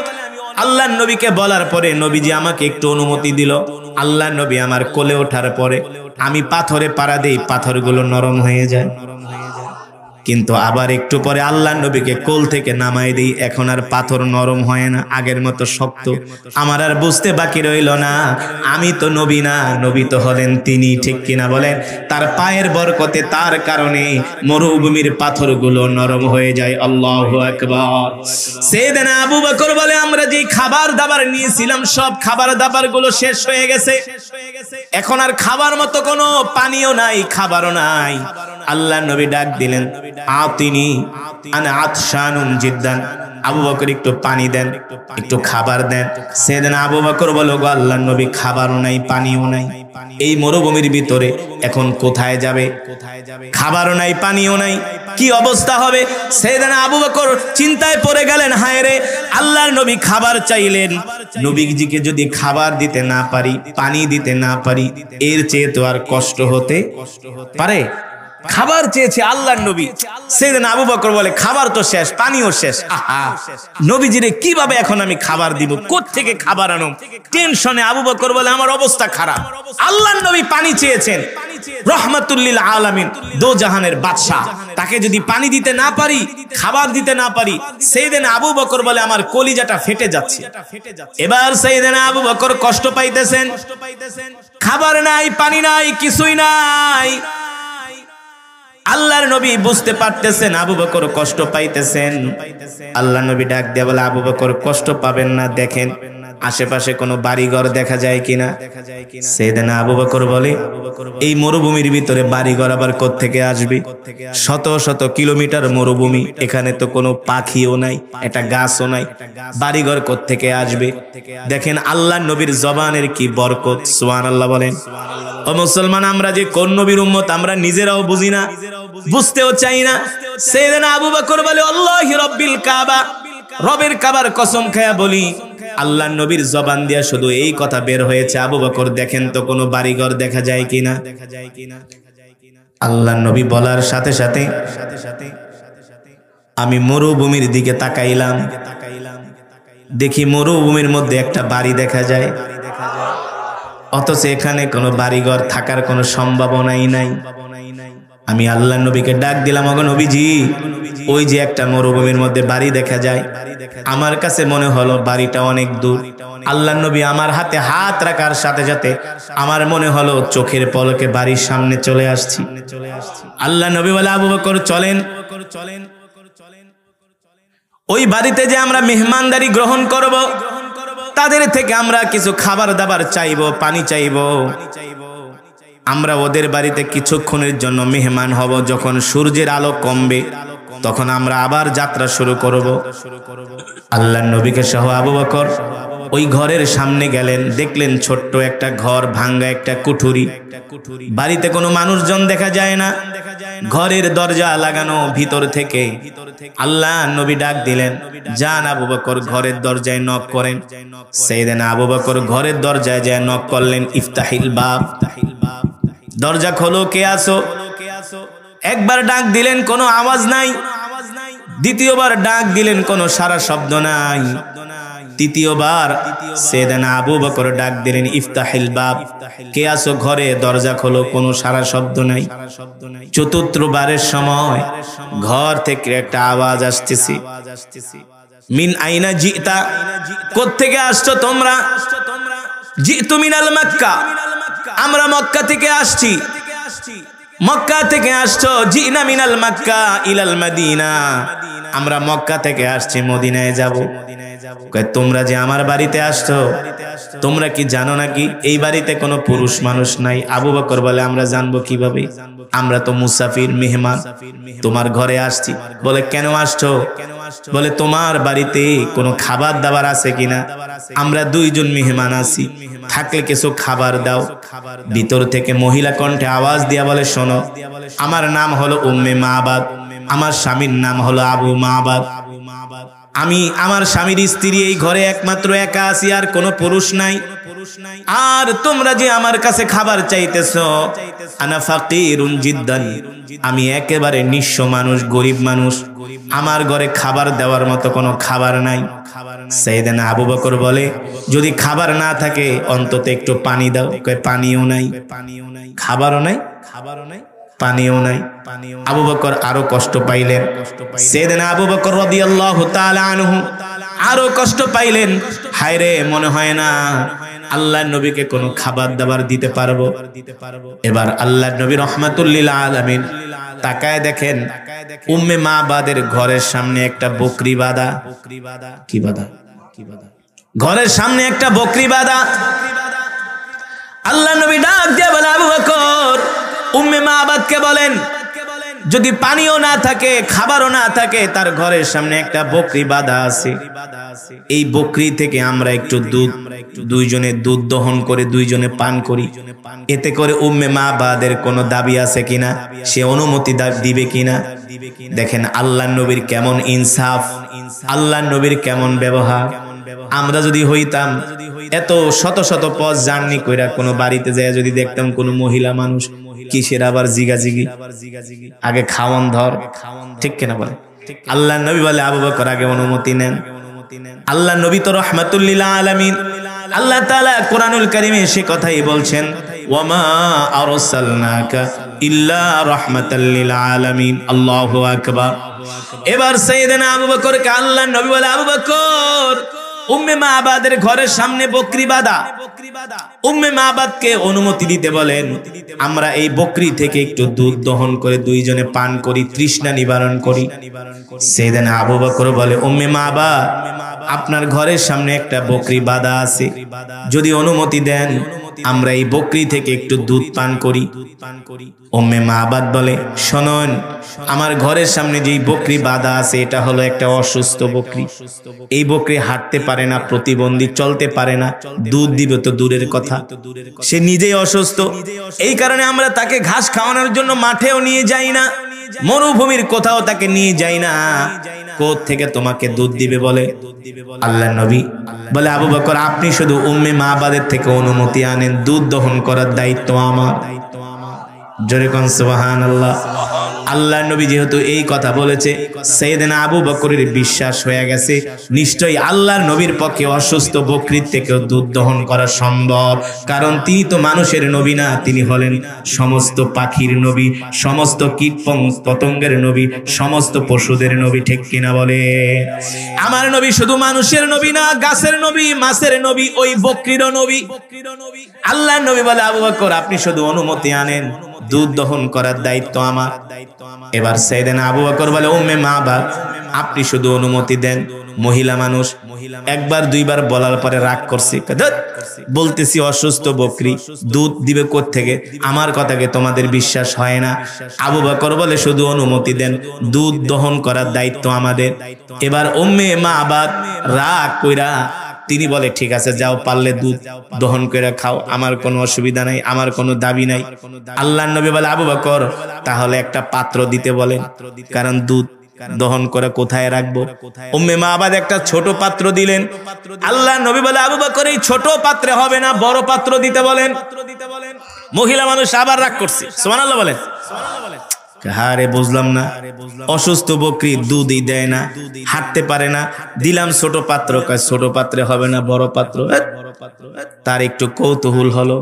আল্লাহর নবীকে বলার পরে নবীজি আমাকে একটু অনুমতি দিল। আল্লাহর নবী আমার কোলে ওঠার পরে আমি পাথরে পাড়া দেই, পাথরগুলো নরম হয়ে যায়। কিন্তু আবার একটু পরে আল্লাহর নবীকে কোল থেকে নামাই দিই, এখন আর পাথর নরম হয় না, আগের মতো শক্ত। আমার আর বুঝতে বাকি রইল না, আমি তো নবী না, নবী তো হলেন তিনি, ঠিক কিনা বলেন? তার পায়ের বরকতে, তার কারণে মরুভূমির পাথরগুলো নরম হয়ে যায়। আল্লাহু আকবার। সাইয়েদনা আবু বকর বলে, আমরা যে খাবার দাবার নিয়েছিলাম সব খাবার দাবার গুলো শেষ হয়ে গেছে, এখন আর খাবার মতো কোনো পানিও নাই, খাবারও নাই। আল্লাহর নবী ডাক দিলেন, আতিনি আনা আতশানুন জিদ্দান, আবু বকর একটু পানি দেন, একটু খাবার দেন। সাইয়েদনা আবু বকর বলে, গো আল্লাহর নবী, খাবারও নাই পানিও নাই, এই মরুভূমির ভিতরে এখন কোথায় যাবে? খাবারও নাই পানিও নাই, কি অবস্থা হবে? সাইয়েদনা আবু বকর চিন্তায় পড়ে গেলেন, হায় রে, আল্লাহর নবী খাবার চাইলেন, নবীজিকে যদি খাবার দিতে না পারি, পানি দিতে না পারি, এর চেয়ে তো আর কষ্ট হতে পারে? খাবার চেয়েছে আল্লাহর নবী। সাইয়েদনা আবু বকর বলে, খাবার তো শেষ, পানিও শেষ, আহা, নবীজিরে কিভাবে এখন আমি খাবার দিব, কোত্থেকে খাবার আনো? টেনশনে আবু বকর বলে, আমার অবস্থা খারাপ। আল্লাহর নবী পানি চেয়েছেন, রহমাতুল লিল আলামিন, দো জাহানের বাদশা, তাকে যদি পানি দিতে না পারি, খাবার দিতে না পারি, সাইয়েদনা আবু বকর বলে, আমার কলিজাটা ফেটে যাচ্ছে। এবার সাইয়েদনা আবু বকর কষ্ট পাইতেছেন, খাবার নাই, পানি নাই, কিছুই নাই। আল্লাহর নবী বুঝতে পারতেছেন আবু বকর কষ্ট পাইতেছেন। আল্লাহর নবী ডাক দিয়ে বলে, আবু বকর কষ্ট পাবেন না, দেখেন আশেপাশে কোনো বাড়িঘর দেখা যায় কিনা। সাইয়েদনা আবু বকর বলে, এই মরুভূমির ভিতরে বাড়িঘর আবার কোত্থেকে আসবে? শত শত কিলোমিটার মরুভূমি, এখানে তো কোনো পাখিও নাই, একটা গাছও নাই, বাড়িঘর কোত্থেকে আসবে? দেখেন আল্লাহর নবীর জবানের কি বরকত, সুবহানাল্লাহ বলেন। ও মুসলমান, আমরা যে কোন নবীর উম্মত আমরা নিজেরাও বুঝি না, বুঝতেও চাই না। সাইয়েদনা আবু বকর বলে, আল্লাহি রাব্বিল কাবা, রবের কাবার কসম খায়া বলি, আল্লাহর নবীর জবান দিয়া শুধু এই কথা বের হয়েছে, আবু বকর দেখেন তো কোনো বাড়িঘর দেখা যায় কিনা। আল্লাহর নবী বলার সাথে সাথে আমি মরুভূমির দিকে তাকাইলাম, দেখি মরুভূমির মধ্যে একটা বাড়ি দেখা যায়, অথচ এখানে কোনো বাড়িঘর থাকার কোনো সম্ভাবনাই নাই। আমি আল্লাহর নবীকে ডাক দিলাম, ওগো নবীজি, ওই যে একটা মরুভূমির মধ্যে বাড়ি দেখা যায়, আমার কাছে মনে হলো বাড়িটা অনেক দূর। আল্লাহর নবী আমার হাতে হাত রাখার সাথে সাথে আমার মনে হলো চোখের পলকে বাড়ির সামনে চলে আসছি। আল্লাহর নবী বলে, আবু বকর চলেন, ওই বাড়িতে যে আমরা মেহমানদারি গ্রহণ করব, তাদের থেকে আমরা কিছু খাবার দাবার চাইবো, পানি চাইবো, আমরা ওদের বাড়িতে কিছুক্ষণের জন্য মেহমান হব, যখন সূর্যের আলো কমবে তখন আমরা আবার যাত্রা শুরু করব। আল্লাহর নবীকে সহ আবু বকর ওই ঘরের সামনে গেলেন, দেখলেন ছোট্ট একটা ঘর, ভাঙ্গা একটা কুঠুরি, বাড়িতে কোনো মানুষজন দেখা যায় না, ঘরের দরজা লাগানো ভিতর থেকে। আল্লাহর নবী ডাক দিলেন, যান আবু বকর ঘরের দরজায় নক করেন। সাইয়েদনা আবু বকর ঘরের দরজায় যায় নক করলেন, ইফতাহিল বাব, দরজা খোলো, কে আছো? একবার ডাক দিলেন, কোনো আওয়াজ নাই। দ্বিতীয়বার ডাক দিলেন, কোনো সারা শব্দ নাই। তৃতীয়বার সাইয়েদনা আবু বকর ডাক দিলেন, ইফতাহিল বাব, কে আছো ঘরে, দরজা খোলো, কোনো সারা শব্দ নাই। চতুর্থবারের সময় ঘর থেকে একটা আওয়াজ আসতেছে, মিন আইনা জিতা, কোত্থেকে আসছো তোমরা? জিতু মিনাল মক্কা, আমরা মক্কা থেকে আসছি। মক্কা থেকে আসছো? জিনা মিনাল মক্কা ইলাল মদিনা, আমরা মক্কা থেকে আসছি মদিনায় যাব। তোমরা যে আমার বাড়িতে আসছো, তোমরা কি জানো নাকি এই বাড়িতে কোনো পুরুষ মানুষ নাই? আবু বকর বলে, আমরা জানবো কিভাবে, আমরা তো মুসাফির, মেহমান, তোমার ঘরে আসছি। বলে, কেন আসছো? বলে, তোমার বাড়িতে কোনো খাবার দাবার আছে কিনা? আমরা দুইজন মেহমান আছি, থাকলে কিছু খাবার দাও। ভিতর থেকে মহিলা কণ্ঠে আওয়াজ দিয়া বলে, শোনো, আমার নাম হলো উম্মে মাবাদ, আমার স্বামীর নাম হলো আবু মাবাদ। আমি আমার স্বামীর স্ত্রী এই ঘরে একমাত্র একা আছি, আর কোনো পুরুষ নাই। আর তোমরা যে আমার কাছে খাবার চাইতেছো, আনা ফাকিরুন জিদ্দান, আমি একেবারে নিঃস্ব মানুষ, গরিব মানুষ, আমার ঘরে খাবার দেওয়ার মতো কোনো খাবার নাই। সাইয়েদনা আবু বকর বলে, যদি খাবার না থাকে অন্তত একটু পানি দাও। কয় পানিও নাই, খাবারও নাই, পানিও নাই। আবু বকর আরো কষ্ট পাইলেন। সাইয়েদনা আবু বকর রাদিয়াল্লাহু তাআলা আনহু আরো কষ্ট পাইলেন। হায় রে, মনে হয় না আল্লাহর নবীকে কোনো খাবার দাবার দিতে পারবো। এবার আল্লাহর নবী রাহমাতুল লিল আলামিন তাকায় দেখেন উম্মে মাবাদের ঘরের সামনে একটা বকরি বাঁধা। কি বাঁধা? ঘরের সামনে একটা বকরি বাঁধা। আল্লাহর নবী ডাক দিয়ে বলে, আবু বকর, উম্মে মাবাদকে বলেন যদি পানিও না থাকে, খাবারও না থাকে, তার ঘরের সামনে একটা বকরি বাঁধা আছে, এই বকরি থেকে আমরা একটু দুধ, দুইজনে দুধ দহন করে দুইজনে পান করি। এতে করে উম্মে মাবাদের কোনো দাবি আছে কিনা, সে অনুমতি দিবে কিনা। দেখেন আল্লাহর নবীর কেমন ইনসাফ, আল্লাহর নবীর কেমন ব্যবহার। আমরা যদি হইতাম এত শত শত পথ জার্নি কইরা কোনো বাড়িতে যায় যদি দেখতাম কোনো মহিলা মানুষ, কিসের আবার জিগাজিগি, আগে খাওয়ান ধর, ঠিক কিনা বলে? আল্লাহর নবী বলে, আবু বকর আগে অনুমতি নেন। আল্লাহর নবী তো রাহমাতুল লিল আলামিন। আল্লাহ তাআলা কোরআনুল কারীমে সে কথাই বলছেন, ওয়ামা আরসালনাকা ইল্লা রাহমাতাল লিল আলামিন। আল্লাহু আকবার। এবার সাইয়েদনা আবু বকরকে আল্লাহর নবী বলে, আবু বকর, উম্মে মাবাদের ঘরের সামনে বকরি বাঁধা, উম্মে মাবাদকে অনুমতি দিতে বলেন, আমরা এই বকরি থেকে একটু দুধ দহন করে দুইজনে পান করি, তৃষ্ণা নিবারণ করি। সাইয়েদনা আবু বকর বলে, উম্মে মাবাদ, আপনার ঘরের সামনে একটা বকরি বাঁধা আছে, যদি অনুমতি দেন আমরা এই বকরি থেকে একটু দুধ পান করি। উম্মে মাবাদ বলে, শুনুন, আমার ঘরের সামনে যেই বকরি বাঁধা আছে এটা হলো একটা অসুস্থ বকরি। এই বকরি হাঁটতে পারে না, প্রতিবন্ধী, চলতে পারে না, দুধ দিবে তো দূরের কথা, সে নিজেই অসুস্থ। এই কারণে আমরা তাকে ঘাস খাওয়ানোর জন্য মাঠেও নিয়ে যাই না, মরুভূমির কোথাও তাকে নিয়ে যাই না। কোথ থেকে তোমাকে দুধ দিবে বলে? আল্লাহর নবী বলে, আবু বকর, আপনি শুধু উম্মে মাবাদের থেকে অনুমতি আনেন, দুধ দহন করার দায়িত্ব আমার। জোরে কোন সুবহানাল্লাহ। আল্লাহর নবী যেহেতু এই কথা বলেছে, সাইয়েদনা আবু বকরের বিশ্বাস হয়ে গেছে নিশ্চয়ই আল্লাহর নবীর পক্ষে অসুস্থ বকরির থেকেও দুধ দহন করা সম্ভব, কারণ তিনি তো মানুষের নবী না, তিনি হলেন সমস্ত পাখির নবী, সমস্ত কীট পতঙ্গের নবী, সমস্ত পশুদের নবী, ঠিক কিনা বলে? আমার নবী শুধু মানুষের নবী না, গাছের নবী, মাছের নবী, ওই বকরিরও নবী। আল্লাহর নবী বলে, আবু বকর, আপনি শুধু অনুমতি আনেন, দুধ দহন করার দায়িত্ব আমার। এবার সাইয়েদনা আবু বকর বলে, উম্মে মাবাদ, আপনি শুধু অনুমতি দেন। মহিলা মানুষ একবার দুইবার বলার পরে রাগ করছে, বলতেছি অসুস্থ বকরি, দুধ দিবে কোত্থেকে, আমার কথাকে তোমাদের বিশ্বাস হয় না। আবু বকর বলে, শুধু অনুমতি দেন, দুধ দহন করার দায়িত্ব আমাদের। এবার উম্মে মাবাদ রাগ কইরা তিনি বলে, ঠিক আছে, যাও, পারলে দুধ দহন করে খাও, আমার কোনো অসুবিধা নাই, আমার কোনো দাবি নাই। আল্লাহর নবী বলে, আবু বকর, তাহলে একটা পাত্র দিতে বলেন, কারণ দুধ দহন করে কোথায় রাখবো? উম্মে মাবাদ একটা ছোট পাত্র দিলেন। আল্লাহর নবী বলে, আবু বকর, এই ছোট পাত্রে হবে না, বড় পাত্র দিতে বলেন। মহিলা মানুষ আবার রাগ করছে, সুবহানাল্লাহ বলেন। হারে, বুঝলাম না, অসুস্থ বকরি দুধই দেয় না, হাঁটতে পারে না, দিলাম ছোট পাত্র। ছোট পাত্রে হবে না, বড় পাত্র। তার একটু কৌতূহল হলো,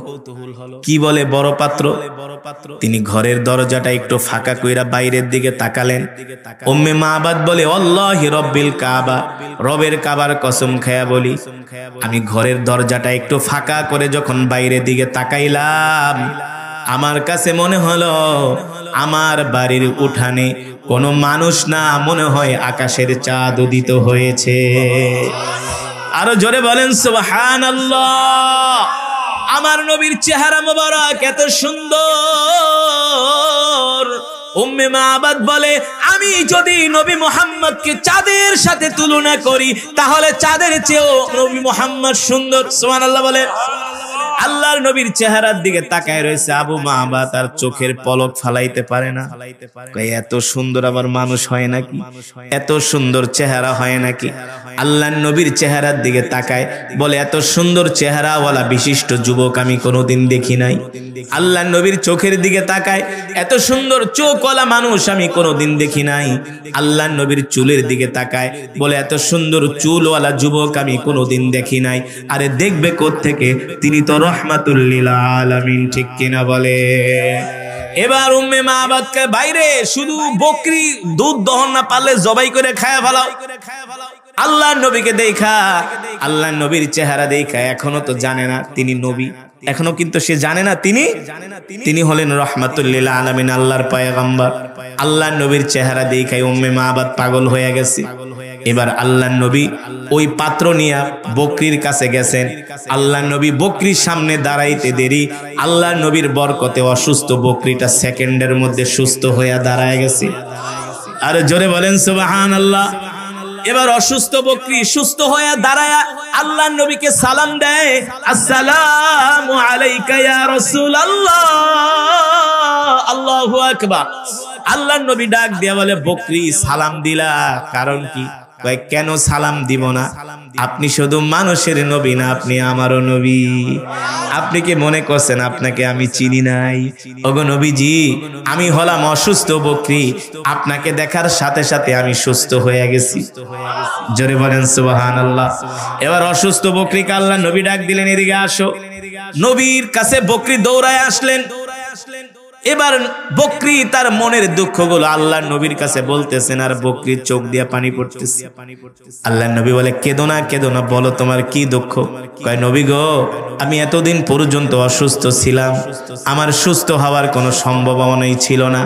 কি বলে বড় পাত্র? তিনি ঘরের দরজাটা একটু ফাঁকা কইরা বাইরের দিকে তাকালেন। উম্মে মাবাদ বলে, আল্লাহি রব্বিল কাবা, রবের কাবার কসম খায়া বলি, আমি ঘরের দরজাটা একটু ফাঁকা করে যখন বাইরের দিকে তাকাইলাম, আমার কাছে মনে হলো আমার বাড়ির উঠানে কোনো মানুষ না, মনে হয় আকাশের চাঁদ উদিত হয়েছে। আরো জোরে বলেন সুবহানাল্লাহ। আমার নবীর চেহারা মোবারক এত সুন্দর। উম্মে মাবাদ বলে, আমি যদি নবী মুহাম্মদকে চাঁদের সাথে তুলনা করি, তাহলে চাঁদের চেয়েও নবী মুহাম্মদ সুন্দর। সুবহানাল্লাহ বলে। আল্লাহর নবীর চেহারার দিকে তাকায় রয়েছে। আবু মাহবা তার চোখের পলক ফালাইতে পারে না। এত সুন্দর আবার মানুষ হয় নাকি, এত সুন্দর চেহারা হয় নাকি? আল্লাহর নবীর চেহারার দিকে তাকায়, বলে এত সুন্দর চেহারাওয়ালা বিশিষ্ট যুবক আমি কোনোদিন দেখি নাই। আল্লাহর নবীর চোখের দিকে তাকায়, এত সুন্দর চোখওয়ালা মানুষ আমি কোনোদিন দেখি নাই। আল্লাহর নবীর চুলের দিকে তাকায়, বলে এত সুন্দর চুলওয়ালা যুবক আমি কোনোদিন দেখি নাই। আরে দেখবে কোত্থেকে? তিনি তো রহমাতুল লিল আলামিন, ঠিক কিনা বলে? এবার উম্মে মাবাদকে বাইরে শুধু বকরি দুধ দহন না পারলে জবাই করে খায়া ফেলাও। আল্লাহর নবীকে দেখা, আল্লাহর নবীর চেহারা দেখা, এখনো তো জানে না তিনি নবী, এখনো কিন্তু সে জানে না তিনি হলেন রহমাতুল লিল আলামিন, আল্লাহর পয়গম্বর। আল্লাহর নবীর চেহারা দেখায় উম্মে মাবাদ পাগল হয়ে গেছে। এবার আল্লাহর নবী ওই পাত্র নিয়ে বকরির কাছে গেছেন। আল্লাহর নবী বকরির সামনে দাঁড়াইতে দেরি, আল্লাহর নবীর বরকতে অসুস্থ বকরিটা সেকেন্ডের মধ্যে সুস্থ হয়ে দাঁড়ায় গেছে। আর জোরে বলেন সুবহানাল্লাহ। এবার অসুস্থ বকরি সুস্থ হয়ে দাঁড়ায় আল্লাহর নবীকে সালাম দেয়, আসসালামু আলাইকা ইয়া রাসূলুল্লাহ। আল্লাহু আকবার। আল্লাহর নবী ডাক দিয়া বলে, বকরি সালাম দিলা, কারণ কি? কেন সালাম দিব না? আপনি শুধু মানুষের নবী না, আপনি আমারও নবী। আপনি কি মনে করছেন আপনাকে আমি চিনি নাই? ওগো নবীজি, আমি হলাম অসুস্থ বকরি, আপনাকে দেখার সাথে সাথে আমি সুস্থ হয়ে গেছি। জোরে বলেন সুবহানাল্লাহ। এবার অসুস্থ বকরিকে আল্লাহর নবী ডাক দিলেন, এদিকে আসো। নবীর কাছে বকরি দৌড়ায় আসলেন। এবার বকরি তার মনের দুঃখগুলো আল্লাহর নবীর কাছে বলতেছেন, আর বকরির চোখ দিয়ে পানি পড়তেছে। আল্লাহর নবী বলে, কেঁদো না, কেঁদো না, বলো তোমার কি দুঃখ? কয়, নবী গো, আমি এতদিন পর্যন্ত অসুস্থ ছিলাম, আমার সুস্থ হওয়ার কোনো সম্ভাবনাই ছিল না।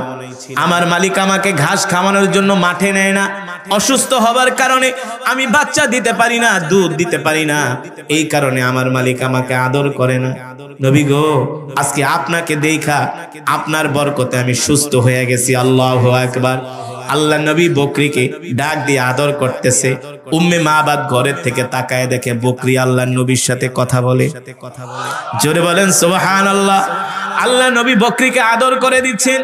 আমার মালিক আমাকে ঘাস খাওয়ানোর জন্য মাঠে নেয় না। অসুস্থ হবার কারণে আমি বাচ্চা দিতে পারি না, দুধ দিতে পারি না, এই কারণে আমার মালিক আমাকে আদর করে না। নবী গো, আজকে আপনাকে দেখা, আপনার বরকতে আমি সুস্থ হয়ে গেছি। আল্লাহু আকবার। আল্লাহ নবী বকরিকে ডাক দিয়ে আদর করতেছে। উম্মে মাবাদ ঘরের থেকে তাকায় দেখে বকরি আল্লাহর নবীর সাথে কথা বলে। জোরে বলেন সুবহানাল্লাহ। আল্লাহ নবী বকরিকে আদর করে দিচ্ছেন।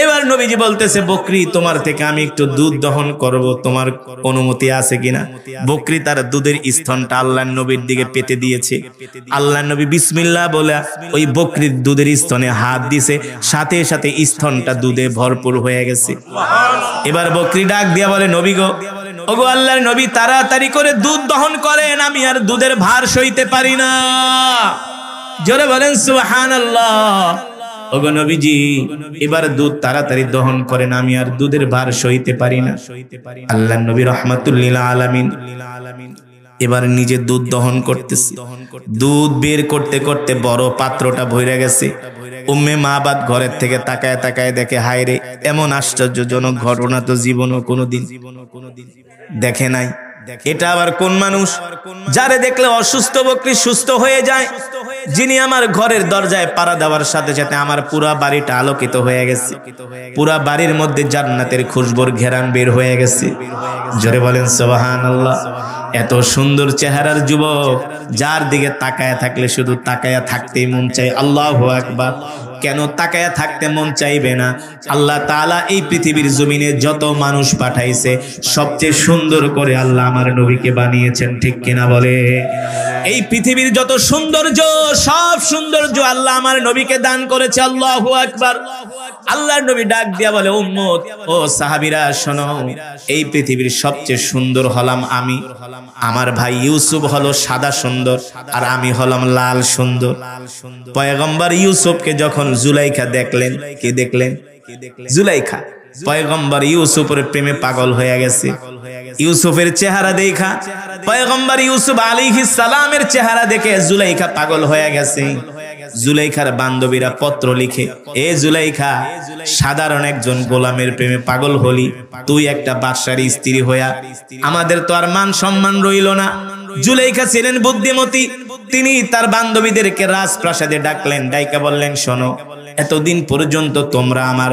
এবার নবীজি বলতেছে, বকরি তোমার থেকে আমি একটু দুধ দহন করব, তোমার অনুমতি আছে কিনা? বকরি তার দুধের স্তনটা আল্লাহর নবীর দিকে পেতে দিয়েছে। আল্লাহর নবী বিসমিল্লাহ বলে ওই বকরির দুধের স্তনে হাত দিছে, সাথে সাথে স্তনটা দুধে ভরপুর হয়ে গেছে। এবার বকরি ডাক দিয়া বলে, নবী গো, ওগো আল্লাহর নবী, তাড়াতাড়ি করে দুধ দহন করেন, আমি আর দুধের ভার সইতে পারি না। জোরে বলেন সুবহানাল্লাহ। ওগো নবীজি, এবার দুধ তাড়াতাড়ি দহন করেন, আমি আর দুধের ভার সইতে পারি না। আল্লাহর নবী রহমাতুল লিল আলামিন এবার নিজে দুধ দহন করতেছে। দুধ বের করতে করতে বড় পাত্রটা ভরে গেছে। উম্মে মাবাদ ঘরের থেকে তাকায় তাকায় দেখে, হায় রে, এমন আশ্চর্যজনক ঘটনা তো জীবনও কোনোদিন দেখে নাই। এটা আবার কোন মানুষ যারে দেখলে অসুস্থ বকরি সুস্থ হয়ে যায়, যিনি আমার ঘরের দরজায় পাড়া দেওয়ার সাথে সাথে আমার পুরা বাড়িটা আলোকিত হয়ে গেছে, পুরা বাড়ির মধ্যে জান্নাতের খুশবুর ঘেরান বের হয়ে গেছে। জোরে বলেন সুবহানাল্লাহ। এত সুন্দর চেহারার যুবক, যার দিকে তাকায়া থাকলে শুধু তাকায়া থাকতেই মন চায়। আল্লাহু আকবার। কেন তাকায়া থাকতে মন চাইবে না? আল্লাহ তাআলা এই পৃথিবীর জমিনে যত মানুষ পাঠাইছে, সবচেয়ে সুন্দর করে আল্লাহ আমার নবীকে বানিয়েছেন, ঠিক কিনা বলে? এই পৃথিবীর যত সৌন্দর্য, সব সৌন্দর্য আল্লাহ আমার নবীকে দান করেছে। আল্লাহু আকবার। আল্লাহর নবী ডাক দিয়া বলে, উম্মত ও সাহাবীরা শোনো, এই পৃথিবীর সবচেয়ে সুন্দর হলাম আমি। আমার ভাই ইউসুফ হলো সাদা সুন্দর, আর আমি হলাম লাল সুন্দর। পয়গম্বর ইউসুফকে যখন জুলাইখা দেখলেন, কি দেখলেন? জুলাইখা। পয়গম্বর ইউসুফের প্রেমে পাগল হয়ে গেছে। ইউসুফের চেহারা দেখা, পয়গম্বর ইউসুফ আলাইহিস সালামের চেহারা দেখে জুলাইখা পাগল হয়ে গেছে। জুলাইখার বান্ধবীরা পত্র লিখে, এ জুলাইখা, সাধারণ একজন গোলামের প্রেমে পাগল হলি, তুই একটা বাদশার স্ত্রী হইয়া আমাদের তো আর মান সম্মান রইল না। জুলাইখা ছিলেন বুদ্ধিমতী, তিনি তার বান্ধবীদেরকে রাজপ্রাসাদে ডাকলেন, ডাইকা বললেন, শোনো, এতদিন পর্যন্ত তোমরা আমার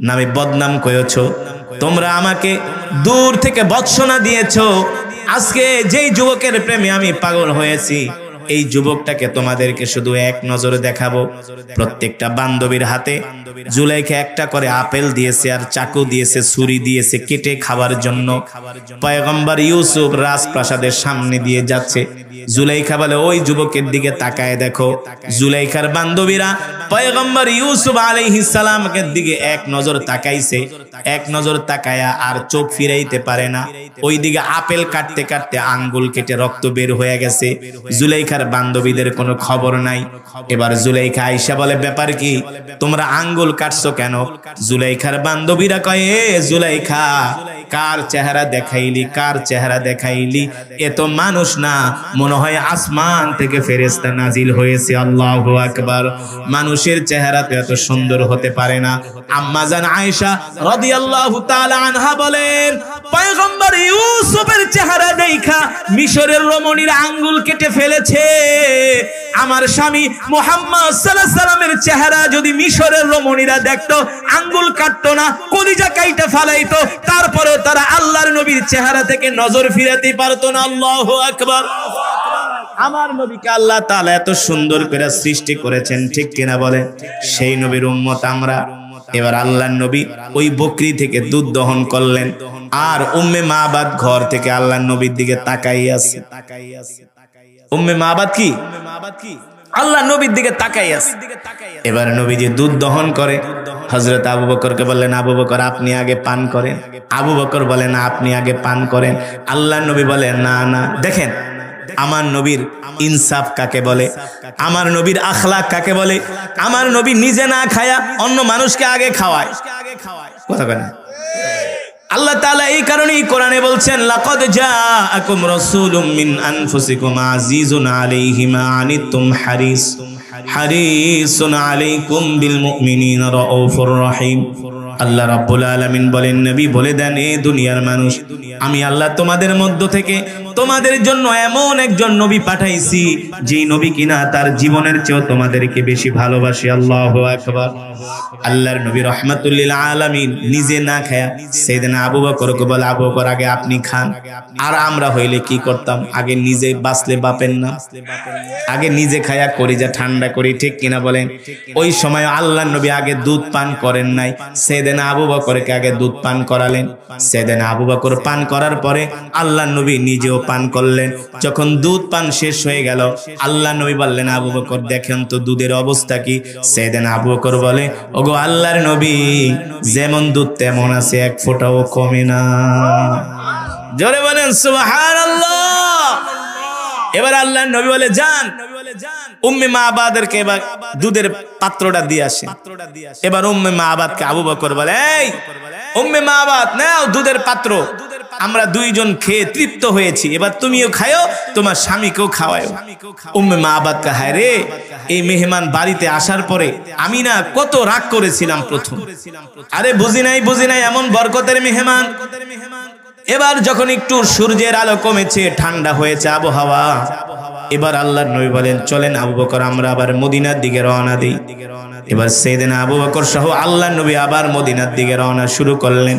নামে বদনাম করেছো, তোমরা আমাকে দূর থেকে ভৎসনা দিয়েছো। আজকে যেই যুবকের প্রেমে আমি পাগল হয়েছি, এই যুবকটাকে তোমাদেরকে শুধু এক নজরে দেখাবো। প্রত্যেকটা বান্ধবীর হাতে জুলাইখা একটা করে আপেল দিয়েছে, আর চাকু দিয়েছে, ছুরি দিয়েছে কেটে খাবার জন্য। পয়গম্বর ইউসুফ রাজপ্রাসাদের সামনে দিয়ে যাচ্ছে। জুলাইখা বলে, ওই যুবকের দিকে তাকায় দেখো। জুলাইখার বান্ধবীরা পয়গম্বর ইউসুফ আলাইহিস সালামের দিকে এক নজর তাকাইছে, এক নজর তাকায়া আর চোখ ফিরাইতে পারে না। ওই দিকে আপেল কাটতে কাটতে আঙ্গুল কেটে রক্ত বের হয়ে গেছে। জুলাইখার বান্ধবীদের কোনো খবর নাই। এবার জুলাইখা আয়েশা বলে, ব্যাপার কি, তোমরা আঙ্গুল কাটছো কেন? জুলাইখার বান্ধবীরা কয়, এ জুলাইখা, কার চেহারা দেখাইলি, কার চেহারা দেখাইলি? এ তো মানুষ না, মনে হয় আসমান থেকে ফেরেশতা নাজিল হয়েছে। আল্লাহু আকবার। মানুষের চেহারা তো এত সুন্দর হতে পারে না। আম্মা জান আয়েশা রাদিয়াল্লাহু তাআলা আনহা বলেন, পয়গম্বর ইউসুফের চেহারা দেখা মিশরের রমণীর আঙ্গুল কেটে ফেলেছে। আমার স্বামী মুহাম্মদ সাল্লাল্লাহু আলাইহি সাল্লামের চেহারা যদি মিশরের রমণীরা দেখতো, আঙ্গুল কাটতো না, কলিজা কাইটা ফালাইতো, তারপরেও তারা আল্লাহর নবীর চেহারা থেকে নজর ফিরাতে পারতো না। আল্লাহু আকবার। আমার নবীকে আল্লাহ তাআলা এত সুন্দর করে সৃষ্টি করেছেন, ঠিক কিনা বলে? সেই নবীর উম্মত আমরা। এবার আল্লাহর নবী ওই বকরি থেকে দুধ দহন করলেন, আর উম্মে মাবাদ ঘর থেকে আল্লাহর নবীর দিকে তাকাই আছে। উম্মে মাবাদ কি? আল্লাহ নবীর দিকে তাকাই আছে। এবার নবীজি দুধ দহন করে। হযরত আবু বকরকে বললেন, আবু বকর আপনি আগে পান করেন। আবু বকর বলেন, আপনি আগে পান করেন। আল্লাহর নবী বলেন, না না। দেখেন আমার নবীর ইনসাফ কাকে বলে, আমার নবীর আখলাক কাকে বলে। আমার নবী নিজে না খায়া অন্য মানুষকে আগে খাওয়ায়। কথা বলেন। আল্লাহ তাআলা এই কারণেই কোরআনে বলছেন, লাকাদ জাআকুম রাসূলুম মিন আনফুসিকুম আজিজুন আলাইহি মা আনিতুম হারিসুন আলাইকুম বিল মুমিনিনা রাউফুর রহিম। আল্লাহ রাব্বুল আলামিন বলেন, নবী বলে দেন, এ দুনিয়ার মানুষ, আমি আল্লাহ তোমাদের মধ্য থেকে তোমাদের জন্য এমন একজন নবী পাঠাইছি, যেই নবী কিনা তার জীবনের চেয়েও তোমাদেরকে বেশি ভালোবাসে। আল্লাহু আকবার। আল্লাহর নবী রাহমাতুল লিল আলামিন নিজে না খায়া সাইয়েদনা আবু বকরকে বলে, আবু বকর আগে আপনি খান। আর আমরা হইলে কি করতাম? আগে নিজে বাঁচলে বাপেন না, আগে নিজে খায়া কলিজা ঠান্ডা করি, ঠিক কিনা বলেন? ওই সময় আল্লাহর নবী আগে দুধ পান করেন নাই, সাইয়েদনা আবু বকরকে আগে দুধ পান করালেন। সাইয়েদনা আবু বকর পান করার পরে আল্লাহর নবী নিজেও পান করলেন। যখন দুধ পান শেষ হয়ে গেল, আল্লাহর নবী বললেন, আবু বকর দেখেন তো দুধের অবস্থা কি? সাইয়েদনা আবু বকর বলে, ওগো আল্লাহর নবী, যেমন দুধ তেমন আছে, এক ফোঁটাও কমে না। জোরে বলেন সুবহানাল্লাহ। এবার আল্লাহর নবী বলে, যান উম্মে মাবাদেরকে এবার দুধের পাত্রটা দিয়ে আসেন। এবার উম্মে মাবাদকে আবু বকর বলে, এই উম্মে মাবাদ, নাও দুধের পাত্র, আমরা দুইজন খেয়ে তৃপ্ত হয়েছি, এবার তুমিও খাও, তোমার স্বামীকেও খাওয়াও। উম্মে মাবাদ কা, হায় রে, এই মেহমান বাড়িতে আসার পরে আমি না কত রাগ করেছিলাম প্রথম। আরে বুঝি নাই এমন বরকতের মেহমান। এবার যখন একটু সূর্যের আলো কমেছে, ঠান্ডা হয়েছে আবহাওয়া, এবার আল্লাহর নবী বলেন, চলেন আবু বকর আমরা আবার মদিনার দিকে রওনা দেই। এবার সাইয়েদনা আবু বকর সহ আল্লাহর নবী আবার মদিনার দিকে রওনা শুরু করলেন।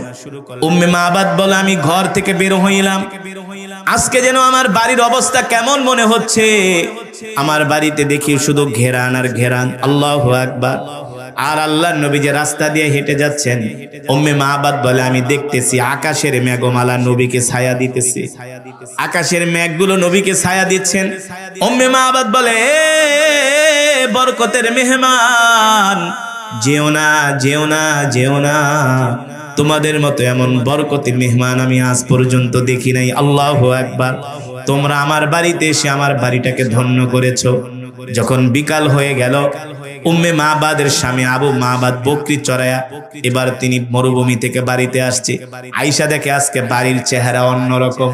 উম্মে মাবাদ বলে, আমি ঘর থেকে বের হইলাম, আজকে যেন আমার বাড়ির অবস্থা কেমন মনে হচ্ছে। আমার বাড়িতে দেখি শুধু ঘেরান আর ঘেরান। আল্লাহু আকবার। আর আল্লাহর নবী যে রাস্তা দিয়ে হেঁটে যাচ্ছেন, উম্মে মাবাদ বলে, আমি দেখতেছি আকাশের মেঘমালা নবীকে ছায়া দিতেছে, আকাশের মেঘগুলো নবীকে ছায়া দিচ্ছেন। উম্মে মাবাদ বলে, বরকতের মেহমান, যেও না যেও না যেও না, তোমাদের মতো এমন বরকতি মেহমান আমি আজ পর্যন্ত দেখি নাই। আল্লাহু আকবার। তোমরা আমার বাড়িতে এসে আমার বাড়িটাকে ধন্য করেছো। যখন বিকাল হয়ে গেল, উম্মে মাবাদের স্বামী আবু মাবাদ বকরি চড়ায়া এবার তিনি মরুভূমি থেকে বাড়িতে আসছে। আয়েশা দেখে আজকে বাড়ির চেহারা অন্যরকম,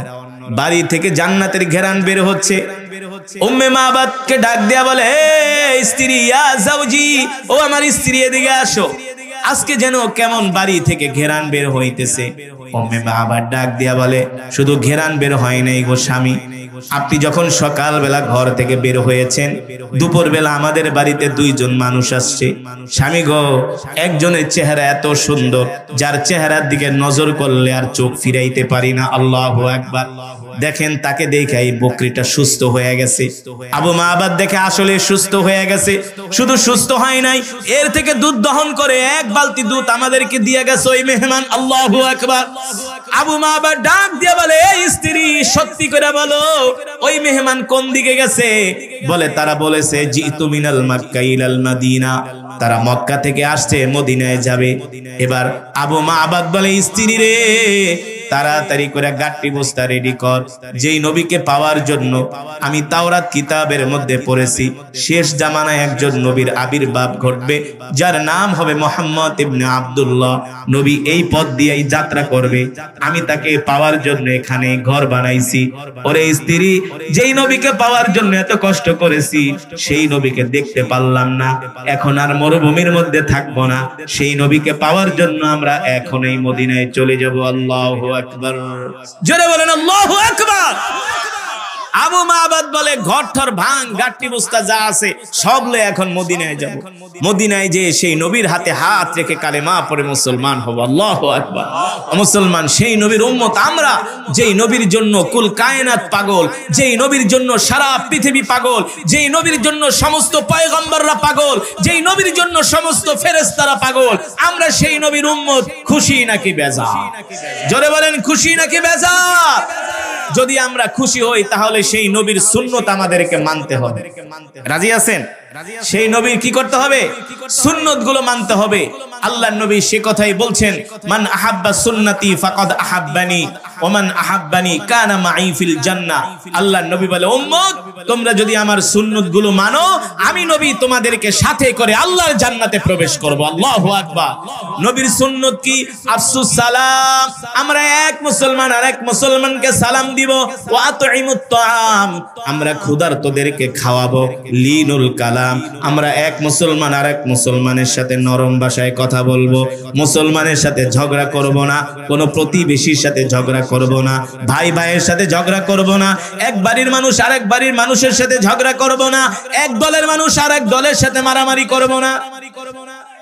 বাড়ি থেকে জান্নাতের ঘেরান বের হচ্ছে। উম্মে মাবাদকে ডাক দেয়া বলে, স্ত্রী, ইয়া জাওজি, ও আমার স্ত্রী এদিকে আসো, আজকে যেন কেমন বাড়ি থেকে ঘেরান বের হইতেছে। উম্মে মাবাদ ডাক দেয়া বলে, শুধু ঘেরান বের হয় নাই গো স্বামী, আপনি যখন সকালবেলা ঘর থেকে বের হয়েছেন, দুপুরবেলা আমাদের বাড়িতে দুইজন মানুষ আসছে। স্বামী গো, একজনের চেহারা এত সুন্দর, যার চেহারার দিকে নজর করলে আর চোখ ফিরাইতে পারি না। আল্লাহু আকবার। দেখেন তাকে দেখে এই বকরিটা সুস্থ হয়ে গেছে। আবু মাবাদ দেখে আসলে সুস্থ হয়ে গেছে, শুধু সুস্থ হয় নাই, এর থেকে দুধ দহন করে এক বালতি দুধ আমাদেরকে দিয়ে গেছে ওই মেহমান। আল্লাহু আকবার। আবু মাবাদ ডাক দিয়ে বলে, এই স্ত্রী সত্যি করে বলো ওই মেহমান কোন দিকে গেছে? বলে তারা বলেছে জিতু মিনাল মক্কা ইলাল মদিনা, তারা মক্কা থেকে আসছে মদিনায় যাবে। এবার আবু মাবাদ বলে, স্ত্রী রে তাড়াতাড়ি করে গাট্টি বস্তা রেডি কর, যেই নবীকে পাওয়ার জন্য আমি তাওরাত কিতাবের মধ্যে পড়েছি শেষ জামানায় একজন নবীর আবির্ভাব ঘটবে, যার নাম হবে মুহাম্মদ ইবনে আব্দুল্লাহ। নবী এই পথ দিয়েই যাত্রা করবে, আমি তাকে পাওয়ার জন্য এখানে ঘর বানাইছি। ওরে স্ত্রী, যেই নবীকে পাওয়ার জন্য এত কষ্ট করেছি সেই নবীকে দেখতে পারলাম না, এখন আর মরুভূমির মধ্যে থাকবো না, সেই নবীকে পাওয়ার জন্য আমরা এখন এই মদিনায় চলে যাব। আল্লাহু আকবার। জোরে বলেন আল্লাহু আকবার। আবু মাবাদ বলে, ঘর ঠর ভাঙ, গাট্টি বস্তা যা আছে সব লয়ে এখন মদিনায় যাব। মদিনায় যে সেই নবীর হাতে হাত রেখে কালেমা পড়ে মুসলমান হব। আল্লাহু আকবার। মুসলমান সেই নবীর উম্মত আমরা, যেই নবীর জন্য কুল কায়নাত পাগল, যেই নবীর জন্য সারা পৃথিবী পাগল, যেই নবীর জন্য সমস্ত পয়গম্বররা পাগল, যেই নবীর জন্য সমস্ত ফেরেশতারা পাগল, আমরা সেই নবীর উম্মত। খুশি নাকি বেজার? জোরে বলেন খুশি নাকি বেজার? যদি আমরা খুশি হই তাহলে সেই নবীর সুন্নত আমাদেরকে মানতে হবে। রাজি আছেন? সেই নবীর কি করতে হবে? সুন্নত গুলো মানতে হবে। আল্লাহর নবী সে কথাই বলছেন, মান আহাব্বা সুন্নতি ফাকাদ আহাব্বানি ওয়া মান আহাব্বানি কানা মাই ফিল জান্নাহ। আল্লাহর নবী বলে, উম্মত তোমরা যদি আমার সুন্নত গুলো মানো, আমি নবী তোমাদেরকে সাথে করে আল্লাহর জান্নাতে প্রবেশ করব। আল্লাহু আকবার। নবীর সুন্নত কি? আফসুস সালাম, আমরা এক মুসলমান আর এক মুসলমানকে সালাম দিব। ওয়া আতইমুত তাআম, আমরা ক্ষুধার্তদেরকে খাওয়াবো। লিনুল কালাম, আমরা এক মুসলমান আর এক মুসলমানের সাথে নরম ভাষায় কথা বলবো। মুসলমানের সাথে ঝগড়া করব না, কোনো প্রতিবেশীর সাথে ঝগড়া করব না, ভাই ভাইয়ের সাথে ঝগড়া করব না, এক বাড়ির মানুষ আরেক বাড়ির মানুষের সাথে ঝগড়া করব না, এক দলের মানুষ আরেক দলের সাথে মারামারি করব না।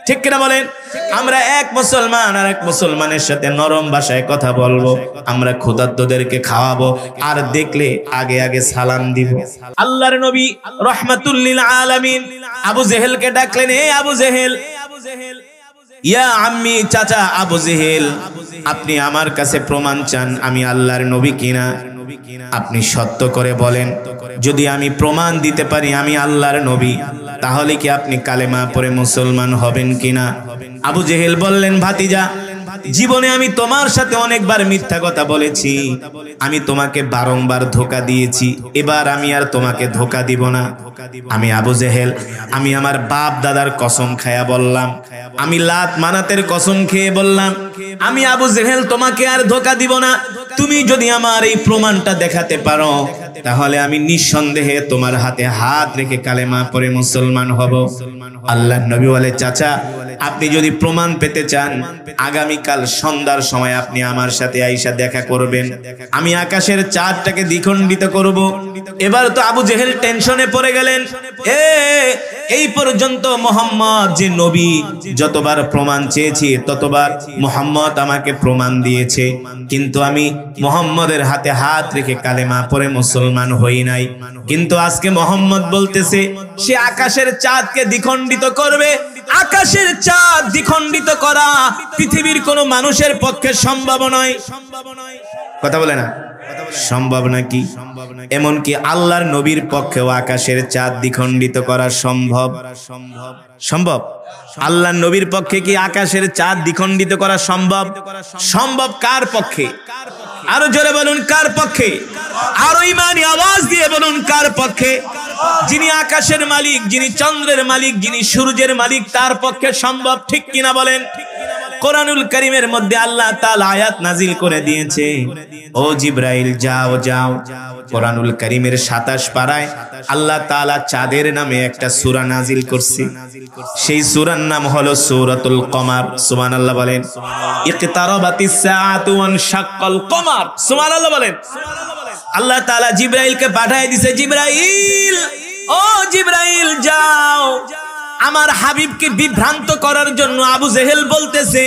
ঠিক কিনা বলেন? আমরা এক মুসলমান আর এক মুসলমানের সাথে নরম ভাষায় কথা বলবো, আমরা ক্ষুধার্তদেরকে খাওয়াবো, আর দেখলে আগে আগে সালাম দিব। আল্লাহর নবী রাহমাতুল লিল আলামিন আবু জেহেলকে ডাকলেন, এ আবু জেহেল, ইয়া আম্মি, চাচা আবু জেহেল, আপনি আমার কাছে প্রমাণ চান আমি আল্লাহর নবী কিনা? আপনি সত্য করে বলেন, যদি আমি প্রমাণ দিতে পারি আমি আল্লাহর নবী, তাহলে কি আপনি কালেমা পড়ে মুসলমান হবেন কিনা? আবু জেহেল বললেন, ভাতিজা, জীবনে আমি তোমার সাথে অনেকবার মিথ্যা কথা বলেছি, আমি তোমাকে বারংবার ধোঁকা দিয়েছি, এবার আমি আর তোমাকে ধোঁকা দিব না। আমি আবু জেহেল, আমি আমার বাপ দাদার কসম খায়া বললাম, আমি লাত মানাতের কসম খেয়ে বললাম, আমি আবু জেহেল তোমাকে আর ধোঁকা দিব না। তুমি যদি আমার এই প্রমাণটা দেখাতে পারো, তাহলে আমি নিঃসন্দেহে তোমার হাতে হাত রেখে কালেমা পড়ে মুসলমান হব। আল্লাহর নবী বলে, চাচা, আপনি যদি প্রমাণ পেতে চান, আগামীকাল সন্ধ্যার সময় আপনি আমার সাথে আইসা দেখা করবেন, আমি আকাশের চাঁদটাকে দ্বিখণ্ডিত করব। এবার তো আবু জেহেল টেনশনে পড়ে গেলেন, এই পর্যন্ত মোহাম্মদ যে নবী, যতবার প্রমাণ চেয়েছি ততবার মোহাম্মদ আমাকে প্রমাণ দিয়েছে, কিন্তু আমি মোহাম্মদের হাতে হাত রেখে কালেমা পড়ে মুসলমান হই নাই। কিন্তু আজকে মোহাম্মদ বলতেছে সে আকাশের চাঁদকে দ্বিখণ্ডিত করবে। আকাশের চাঁদ দ্বিখণ্ডিত করা পৃথিবীর কোন মানুষের পক্ষে সম্ভব নয়। কথা বলে না? সম্ভব নাকি? এমনকি আল্লাহর নবীর পক্ষেও আকাশের চাঁদ দ্বিখণ্ডিত করা সম্ভব? সম্ভব। আল্লাহর নবীর পক্ষে কি আকাশের চাঁদ দ্বিখণ্ডিত করা সম্ভব? সম্ভব। কার পক্ষে? আরো জোরে বলুন, কার পক্ষে? আরো ইমানি আওয়াজ দিয়ে বলুন, কার পক্ষে? যিনি আকাশের মালিক, যিনি চন্দ্রের মালিক, যিনি সূর্যের মালিক, তার পক্ষে সম্ভব। ঠিক কিনা বলেন? কোরআনুল কারীমের মধ্যে আল্লাহ তাআলা আয়াত নাজিল করে দিয়েছে, ও জিবরাইল যাও যাও। কোরআনুল কারীমের 27 পারায় আল্লাহ তাআলা চাঁদের নামে একটা সূরা নাজিল করছে। সেই সূরার নাম হলো সূরাতুল কমার। সুবহানাল্লাহ বলেন। ইকতারাবাতিস সাআতু ওয়ানশাক্কাল কমার। সুবহানাল্লাহ বলেন। আল্লাহ তাআলা জিবরাইলকে পাঠিয়ে দিয়েছে, জিবরাইল, ও জিবরাইল যাও। আমার হাবিবকে বিভ্রান্ত করার জন্য আবু জেহেল বলতেছে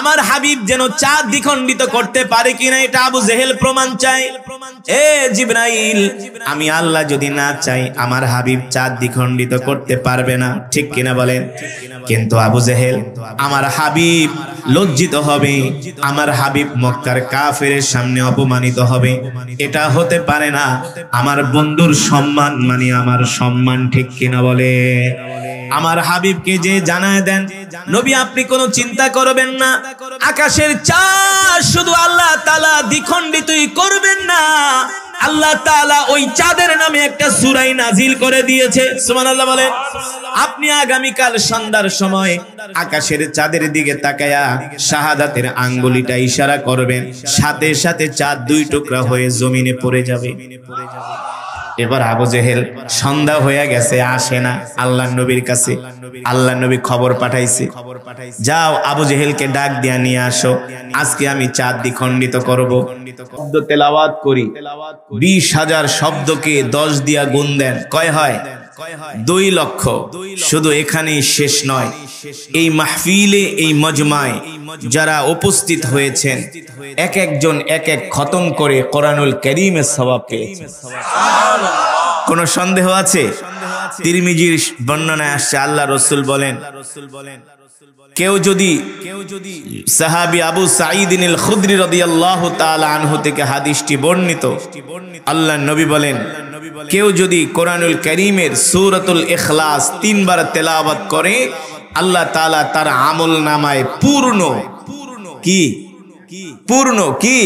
আমার হাবিব যেন চাঁদ দ্বিখণ্ডিত করতে পারে কিনা, এটা আবু জেহেল প্রমাণ চায়। এ জিবরাইল, আমি আল্লাহ যদি না চাই আমার হাবিব চাঁদ দ্বিখণ্ডিত করতে পারবে না, ঠিক কিনা বলেন? কিন্তু আবু জেহেল, আমার হাবিব লজ্জিত হবে, আমার হাবিব মক্কার কাফেরের সামনে অপমানিত হবে, এটা হতে পারে না। আমার বন্ধুর সম্মান মানে আমার সম্মান, ঠিক কিনা বলে? আমার হাবিবকে যে জানায় দেন, নবী আপনি কোনো চিন্তা করবেন না, আকাশের চাঁদ শুধু আল্লাহ তাআলা দ্বিখণ্ডিতই করবেন না, আল্লাহ তাআলা ওই চাঁদের নামে একটা সূরা নাজিল করে দিয়েছে। সুবহানাল্লাহ বলেন। আপনি আগামীকাল সন্ধ্যার সময় আকাশের চাঁদের দিকে তাকায়া শাহাদাতের আঙ্গুলিটা ইশারা করবেন, সাথে সাথে চাঁদ দুই টুকরা হয়ে জমিনে পড়ে যাবে। এবার আবু জেহেল, সন্ধ্যা হয়ে গেছে, আসে না আল্লাহর নবীর কাছে। আল্লাহর নবী খবর পাঠাইছে, যাও আবু জেহেলকে ডাক দিয়া নিয়ে আসো, আজকে আমি চাঁদ দ্বিখণ্ডিত করব। শব্দ তেলাওয়াত করি, 20,000 শব্দকে 10 দিয়া গুণ দেন, কয় হয়? 2 লক্ষ। শুধু এখানেই শেষ নয়, এই মাহফিলে, এই মজমায় যারা উপস্থিত হয়েছেন, এক একজন এক এক খতম করে কোরআনুল কারীমের সওয়াব পেয়েছেন। কোন সন্দেহ আছে? তিরমিজির বর্ণনায় আসছে, আল্লাহ রাসূল বলেন, কেউ যদি সাহাবী আবু সাঈদ আল খুদরি রাদিয়াল্লাহু তাআলা আনহু থেকে হাদিসটি বর্ণিত, আল্লাহর নবী বলেন, কেউ যদি কোরআনুল কারীমের সূরাতুল ইখলাস 3 বার তেলাওয়াত করে, আল্লাহ তাআলা তার আমল নামায় পূর্ণ কি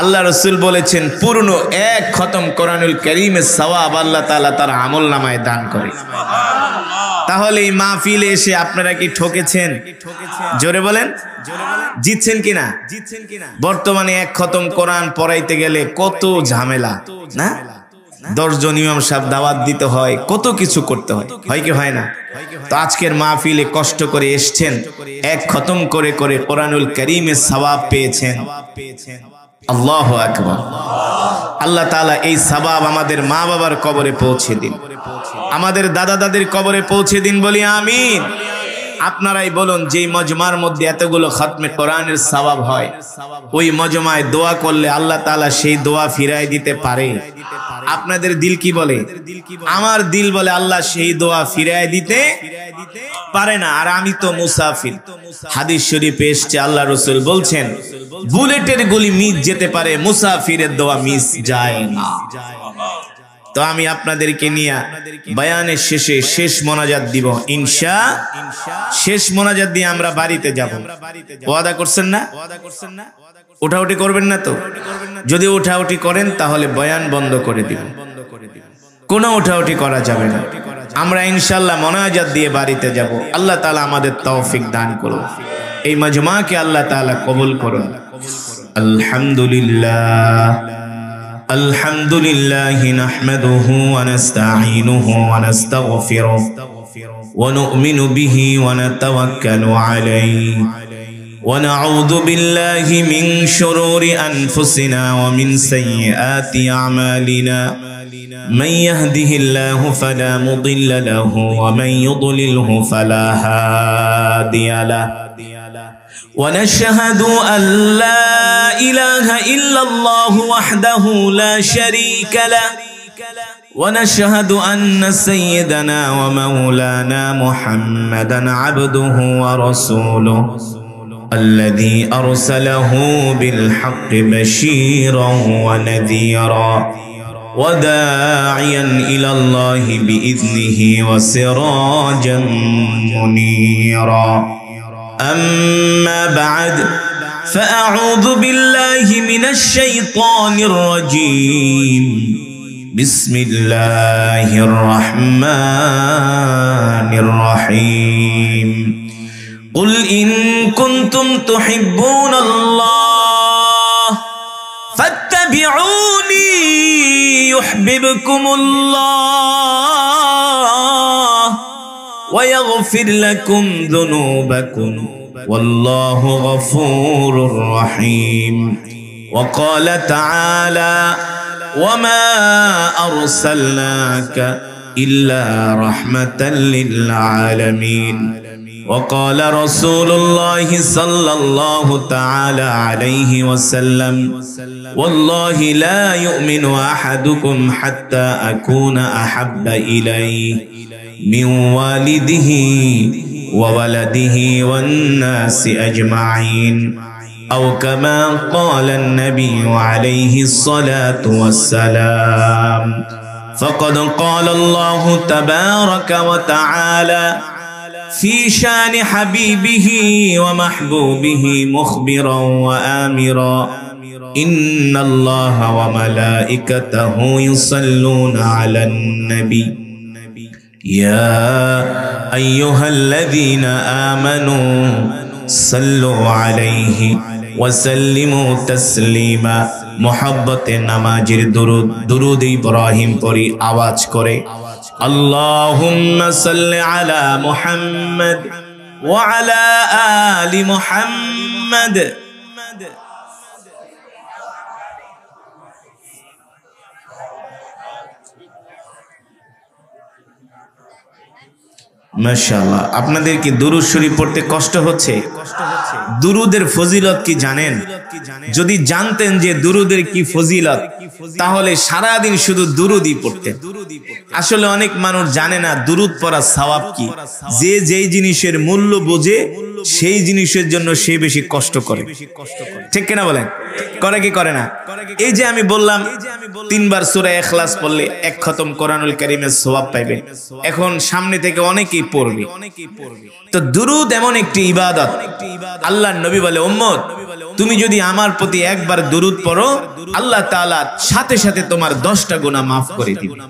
আল্লাহ রাসূল বলেছেন, পূর্ণ 1 খতম কোরআনুল কারীমের সওয়াব আল্লাহ তাআলা তার আমল নামায় দান করে। তাহলে এই মাহফিলে এসে আপনারা কি ঠকেছেন? জোরে বলেন, জিতছেন কিনা? বর্তমানে 1 খতম কোরআন পড়াইতে গেলে কত ঝামেলা না? 10 জন ইমাম সাহেব দাওয়াত দিতে হয়, কত কিছু করতে হয়, হয় কি হয় না? তো আজকের মাহফিলে কষ্ট করে এসেছেন, 1 খতম করে করে কোরআনুল কারীমের সওয়াব পেয়েছেন। আল্লাহু আকবার। আল্লাহ তাআলা এই সওয়াব আমাদের মা বাবার কবরে পৌঁছে দিন, আমাদের দাদা দাদির কবরে পৌঁছে দিন, বলি আমিন। আপনারাই বলুন, যে মজমার মধ্যে এতগুলো খতমে কোরআনের সওয়াব হয়, ওই মজমায় দোয়া করলে আল্লাহ তাআলা সেই দোয়া ফিরায় দিতে পারে? আপনাদের দিল কি বলে? আমার দিল বলে আল্লাহ সেই দোয়া ফিরায় দিতে পারে না। আর আমি তো মুসাফির। হাদিস শরীফে এসেছে, আল্লাহ রাসূল বলছেন, বুলেটের গুলি মিস যেতে পারে, মুসাফিরের দোয়া মিস যায় না। তো আমি আপনাদেরকে নিয়ে বয়ানের শেষে শেষ মোনাজাত দিব ইনশাআল্লাহ। শেষ মোনাজাত দিয়ে আমরা বাড়িতে যাব। ওয়াদা করছেন না? উঠাউঠি করবেন না তো? যদি উঠাউঠি করেন তাহলে বয়ান বন্ধ করে দিব, কোনো উঠাউঠি করা যাবে না। আমরা ইনশাআল্লাহ মোনাজাত দিয়ে বাড়িতে যাব। আল্লাহ তাআলা আমাদের তৌফিক দান করুন, এই মজমাকে আল্লাহ তাআলা কবুল করুন। আলহামদুলিল্লাহ, আলহামদুলিল্লাহি নাহমাদুহু ওয়া নাস্তাঈনুহু ওয়া নাস্তাগফিরুহু ওয়া নু'মিনু বিহি ওয়া নাতাওয়াক্কালু আলাইহি ওয়া নাউযু বিল্লাহি মিন শুরুরি আনফুসিনা ওয়া মিন সাইয়্যাতি আমালিনা। من يهده الله فلا مضل له ومن يضلله فلا هادي له ونشهد أن لا إله إلا الله وحده لا شريك له ونشهد أن سيدنا ومولانا محمدا عبده ورسوله الذي أرسله بالحق بشيرا ونذيرا وداعيا إلى الله بإذنه وسراجا منيرا. أما بعد، فأعوذ بالله من الشيطان الرجيم. بسم الله الرحمن الرحيم. قل إن كنتم تحبون الله فاتبعوني يحببكم الله ويغفر لكم ذنوبكم والله غفور رحيم. وقال تعالى: وما أرسلناك إلا رحمة للعالمين. وقال رسول الله صلى الله تعالى عليه وسلم: ওয়াল্লাহি লা ইউমিনু আহাদুকুম হাত্তা আকুনা আহাব্বা ইলাইহি মিন ওয়ালিদিহি ওয়া ওয়ালাদিহি ওয়ান নাসি আজমাইন আও কামা ক্বালা আন-নাবিয়্যু আলাইহিস সালাতু ওয়াস সালাম ফাকাদ ক্বালা আল্লাহু তাবারাকা ওয়া তাআলা في شان حبيبه ومحبوبه مخبرا وآمرا إن الله وملائكته يصلون على النبي يا أيها الذين آمنوا صلوا عليه وسلموا تسليما محبت نمازের درود إبراهيم পড়ি আওয়াজ করে اللهم صل على محمد وعلى آل محمد মাশাআল্লাহ আপনাদের কি দুরূদ শরীফ পড়তে কষ্ট হচ্ছে? দুরুদের ফজিলত কি জানেন? যদি জানতেন যে দুরুদের কি ফজিলত তাহলে সারা দিন শুধু দুরুদই পড়তেন। আসলে অনেক মানুষ জানে না দুরুদ পড়ার সওয়াব কি। যে যেই জিনিসের মূল্য বোঝে সেই জিনিসের জন্য সে বেশি কষ্ট করে, ঠিক কিনা বলেন? করে কি করে না? এই যে আমি বললাম 3 বার সূরা ইখলাস পড়লে 1 খতম কোরআনুল কারীমের সওয়াব পাইবেন। এখন সামনে থেকে অনেকেই পড়বে। তো দুরুদ এমন একটি ইবাদত, আল্লাহর নবী বলে উম্মত তুমি যদি আমার প্রতি একবার দুরুদ পড়ো আল্লাহ তাআলা সাথে সাথে তোমার 10টা গুনাহ maaf করে দিবেন।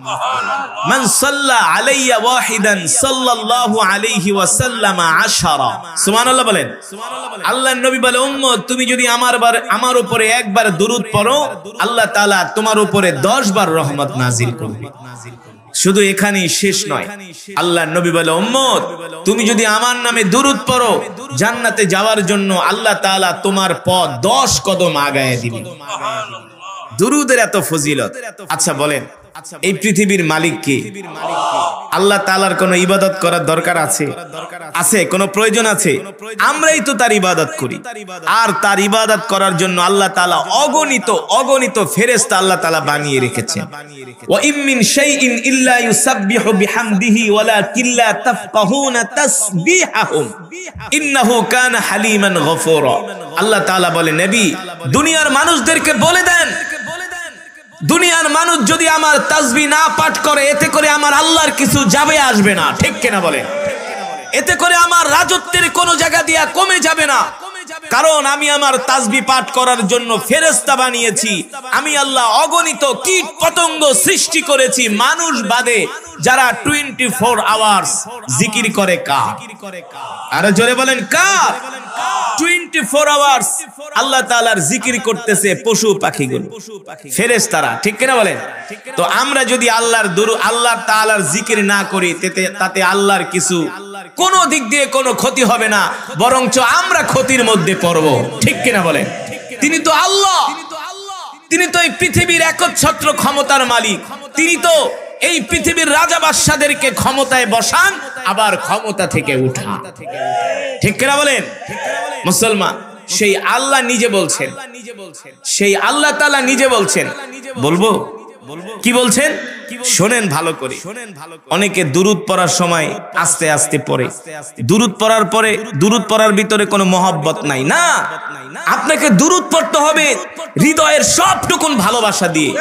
মান সাল্লা আলাইয়া ওয়াহিদান সাল্লাল্লাহু আলাইহি ওয়াসাল্লাম 10। সুবহানাল্লাহ বলেন। আল্লাহর নবী বলে উম্মত তুমি যদি আমার উপরে একবার দুরুদ পড়ো আল্লাহ তাআলা তোমার উপরে 10 বার রহমত নাজিল করবে। শুধু এখানেই শেষ নয়, আল্লাহর নবী বলে উম্মত তুমি যদি আমার নামে দুরুদ পড়ো জান্নাতে যাওয়ার জন্য আল্লাহ তাআলা তোমার পথ 10 কদম আগায় দিবেন। দুরুদের এত ফজিলত। আচ্ছা বলেন এই পৃথিবীর মালিক কে? আল্লাহ তাআলার কোনো ইবাদত করার দরকার আছে? আছে? কোনো প্রয়োজন আছে? আমরাই তো তার ইবাদত করি। আর তার ইবাদত করার জন্য আল্লাহ তাআলা অগণিত ফেরেশতা আল্লাহ তাআলা বানিয়ে রেখেছেন। ওয়া ইম মিন শাইইন ইল্লা ইউসাব্বিহু বিহামদিহি ওয়ালাকিন লা তাফকাহুনা তাসবিহাহুম ইন্নাহু কানা হালিমান গফুরা। আল্লাহ তাআলা বলে নবী দুনিয়ার মানুষদেরকে বলে দেন দুনিয়ার মানুষ যদি আমার তাসবিহ না পাঠ করে এতে করে আমার আল্লাহর কিছু যাবে আসবে না, ঠিক কিনা বলে? এতে করে আমার রাজত্বের কোনো জায়গা দিয়া কমে যাবে না, কারণ আমি আমার তাসবিহ পাঠ করার জন্য ফেরেশতা বানিয়েছি। আমি আল্লাহ অগণিত কীট পতঙ্গ সৃষ্টি করেছি মানুষ বাদে যারা 24 আওয়ার্স জিকির করে। কার? আরে জোরে বলেন কার? 24 আওয়ার্স আল্লাহ তাআলার জিকির করতেছে পশু পাখিগুলো, ফেরেশতারা, ঠিক কিনা বলেন? তো আমরা যদি আল্লাহ তাআলার জিকির না করি তাতে আল্লাহর কিছু কোনো দিক দিয়ে কোনো ক্ষতি হবে না, বরঞ্চ আমরা ক্ষতির মধ্যে পড়ব, ঠিক কিনা বলেন? তিনি তো আল্লাহ, তিনি তো এই পৃথিবীর একচ্ছত্র ক্ষমতার মালিক। তিনি তো এই পৃথিবীর রাজা বাদশাদেরকে ক্ষমতায় বসান আবার ক্ষমতা থেকে উঠান, ঠিক কিনা বলেন? মুসলমান সেই আল্লাহ নিজে বলছেন, সেই আল্লাহ তাআলা নিজে বলছেন। বলবো কি বলছেন? শোনেন ভালো করে। অনেকে দুরুদ পড়ার সময় আস্তে আস্তে পড়ে, দুরুদ পড়ার পরে দুরুদ পড়ার ভিতরে কোনো মহব্বত নাই। না, আপনাকে দুরুদ পড়তে হবে হৃদয়ের সবটুকুন ভালোবাসা দিয়ে।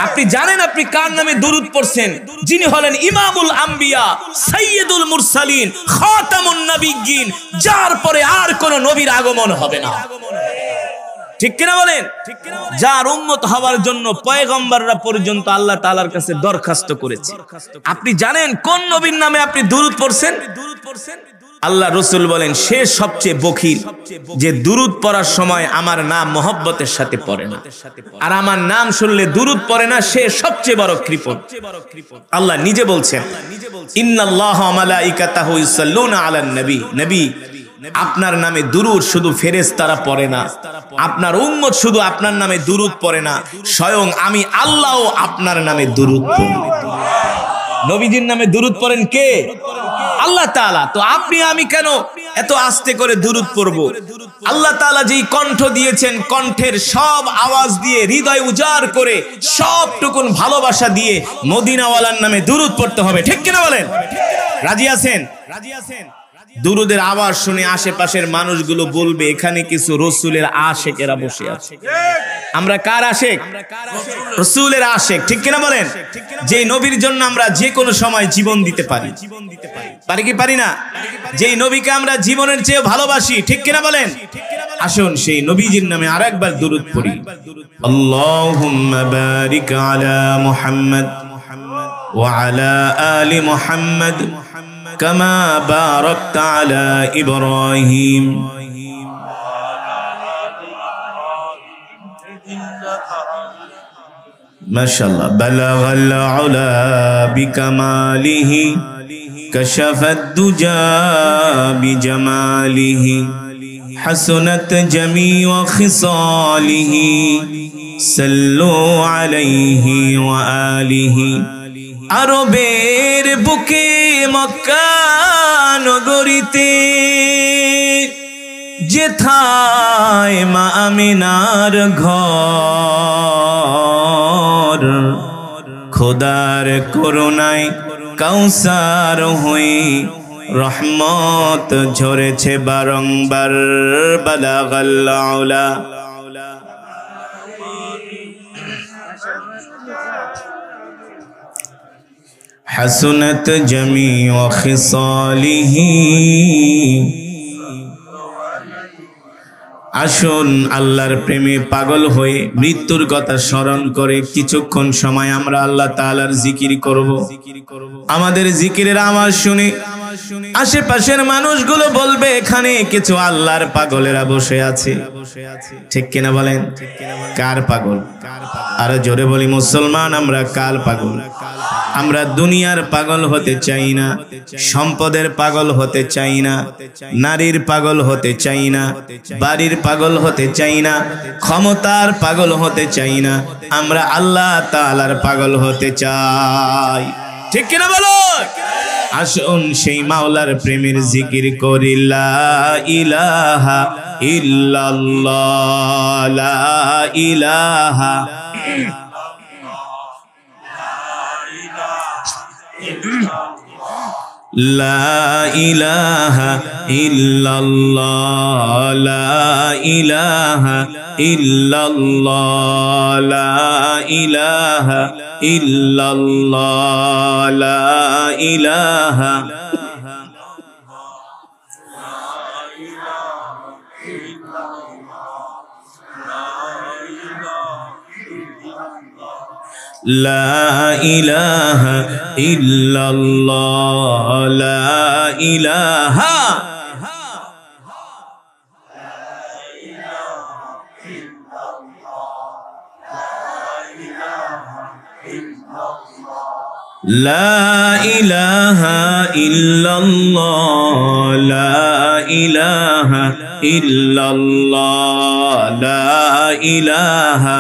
আপনি জানেন আপনি কার নামে দুরুদ পড়ছেন? যিনি হলেন ইমামুল আম্বিয়া, সাইয়্যিদুল মুরসালিন, খাতামুন নবিয়্যিন, যার পরে আর কোনো নবীর আগমন হবে না, ঠিক কিনা বলেন? যার উম্মত হওয়ার জন্য পয়গম্বররা পর্যন্ত আল্লাহ তাআলার কাছে দরখাস্ত করেছে। আপনি জানেন কোন নবীর নামে আপনি দুরুদ পড়ছেন? আল্লাহ রাসূল বলেন সে সবচেয়ে বখিল যে দুরুদ পড়ার সময় আমার নাম মহব্বতের সাথে পড়ে না, আর আমার নাম শুনলে দুরুদ পড়ে না, সে সবচেয়ে বড় কৃপণ। আল্লাহ নিজে বলছেন ইন্নাল্লাহা ওয়া মালাইকাতাহু ইউসাল্লুনা আলান নবী। নবী আপনার নামে দুরুদ শুধু ফেরেশতারা পড়ে না, আপনার উম্মত শুধু আপনার নামে দুরুদ পড়ে না, স্বয়ং আমি আল্লাহও আপনার নামে দুরুদ পড়ি। নবীজির নামে দুরুদ পড়েন কে? আল্লাহ তাআলা। তো আপনি আমি কেন এত আস্তে করে দুরূদ পড়ব? আল্লাহ তাআলা যেই কণ্ঠ দিয়েছেন, কণ্ঠের সব আওয়াজ দিয়ে, হৃদয় উজাড় করে, সবটুকুন ভালোবাসা দিয়ে মদিনাওয়ালার নামে দুরূদ পড়তে হবে। ঠিক কিনা বলেন? রাজি আছেন? দুরূদের আওয়াজ শুনে আশেপাশের মানুষগুলো বলবে এখানে কিছু রাসূলের আশিকেরা বসে আছে। আমরা কার আশিক? রাসূলের আশিক। ঠিক কিনা বলেন? যে নবীর জন্য আমরা যে কোনো সময় জীবন দিতে পারি, পারি কি পারি না? যেই নবীকে আমরা জীবনের চেয়ে ভালোবাসি। ঠিক কিনা বলেন? আসুন সেই নবীজির নামে আরেকবার দুরূদ পড়ি। আল্লাহুম্মা বারিক আলা মুহাম্মদ ওয়া আলা আলি মুহাম্মদ কামা বারাকতা আলা ইব্রাহিম। মাশাআল্লাহ। বালাগাল উলা বিকামালিহি কাশাফাদ দুজা বিজামালিহি হাসনাত জামিউ খিসালিহি সাল্লু আলাইহি ওয়া আলিহি। আরবের বুকে মক্কা নগরীতে যেথায় মা আমিনার ঘর, খোদার করুণায় কাউসার হয়ে রহমত ঝরেছে বারংবার। বালাগাল উলা। হাসনাত জামিউ খিসালিহি। আসুন আল্লাহর প্রেমে পাগল হয়ে মৃত্যুর কথা স্মরণ করে কিছুক্ষণ সময় আমরা আল্লাহ তাআলার জিকির করব। আমাদের জিকিরের আওয়াজ শুনে আশেপাশের মানুষগুলো বলবে এখানে কিছু আল্লাহর পাগলেরা বসে আছে। ঠিক কিনা বলেন? কার পাগল? আরো জোরে বলি মুসলমান, আমরা কার পাগল? আমরা দুনিয়ার পাগল হতে চাই না, সম্পদের পাগল হতে চাই না, নারীর পাগল হতে চাই না, বাড়ির পাগল হতে চাই না, ক্ষমতার পাগল হতে চাই না, আমরা আল্লাহ তাআলার পাগল হতে চাই। ঠিক কিনা বলো? আসুন সেই মাওলার প্রেমের জিকির করি। লা ইলাহা ইল্লাল্লাহ, লা ইলাহা লা ইলাহা ইল্লাল্লাহ, লা ইলাহা ইল্লাল্লাহ, লা ইলাহা ইল্লাল্লাহ, লা ইলাহা। লা ইলাহা ইল্লাল্লাহ, লা ইলাহা। লা ইলাহা ইল্লাল্লাহ, লা ইলাহা ইল্লাল্লাহ, লা ইলাহা।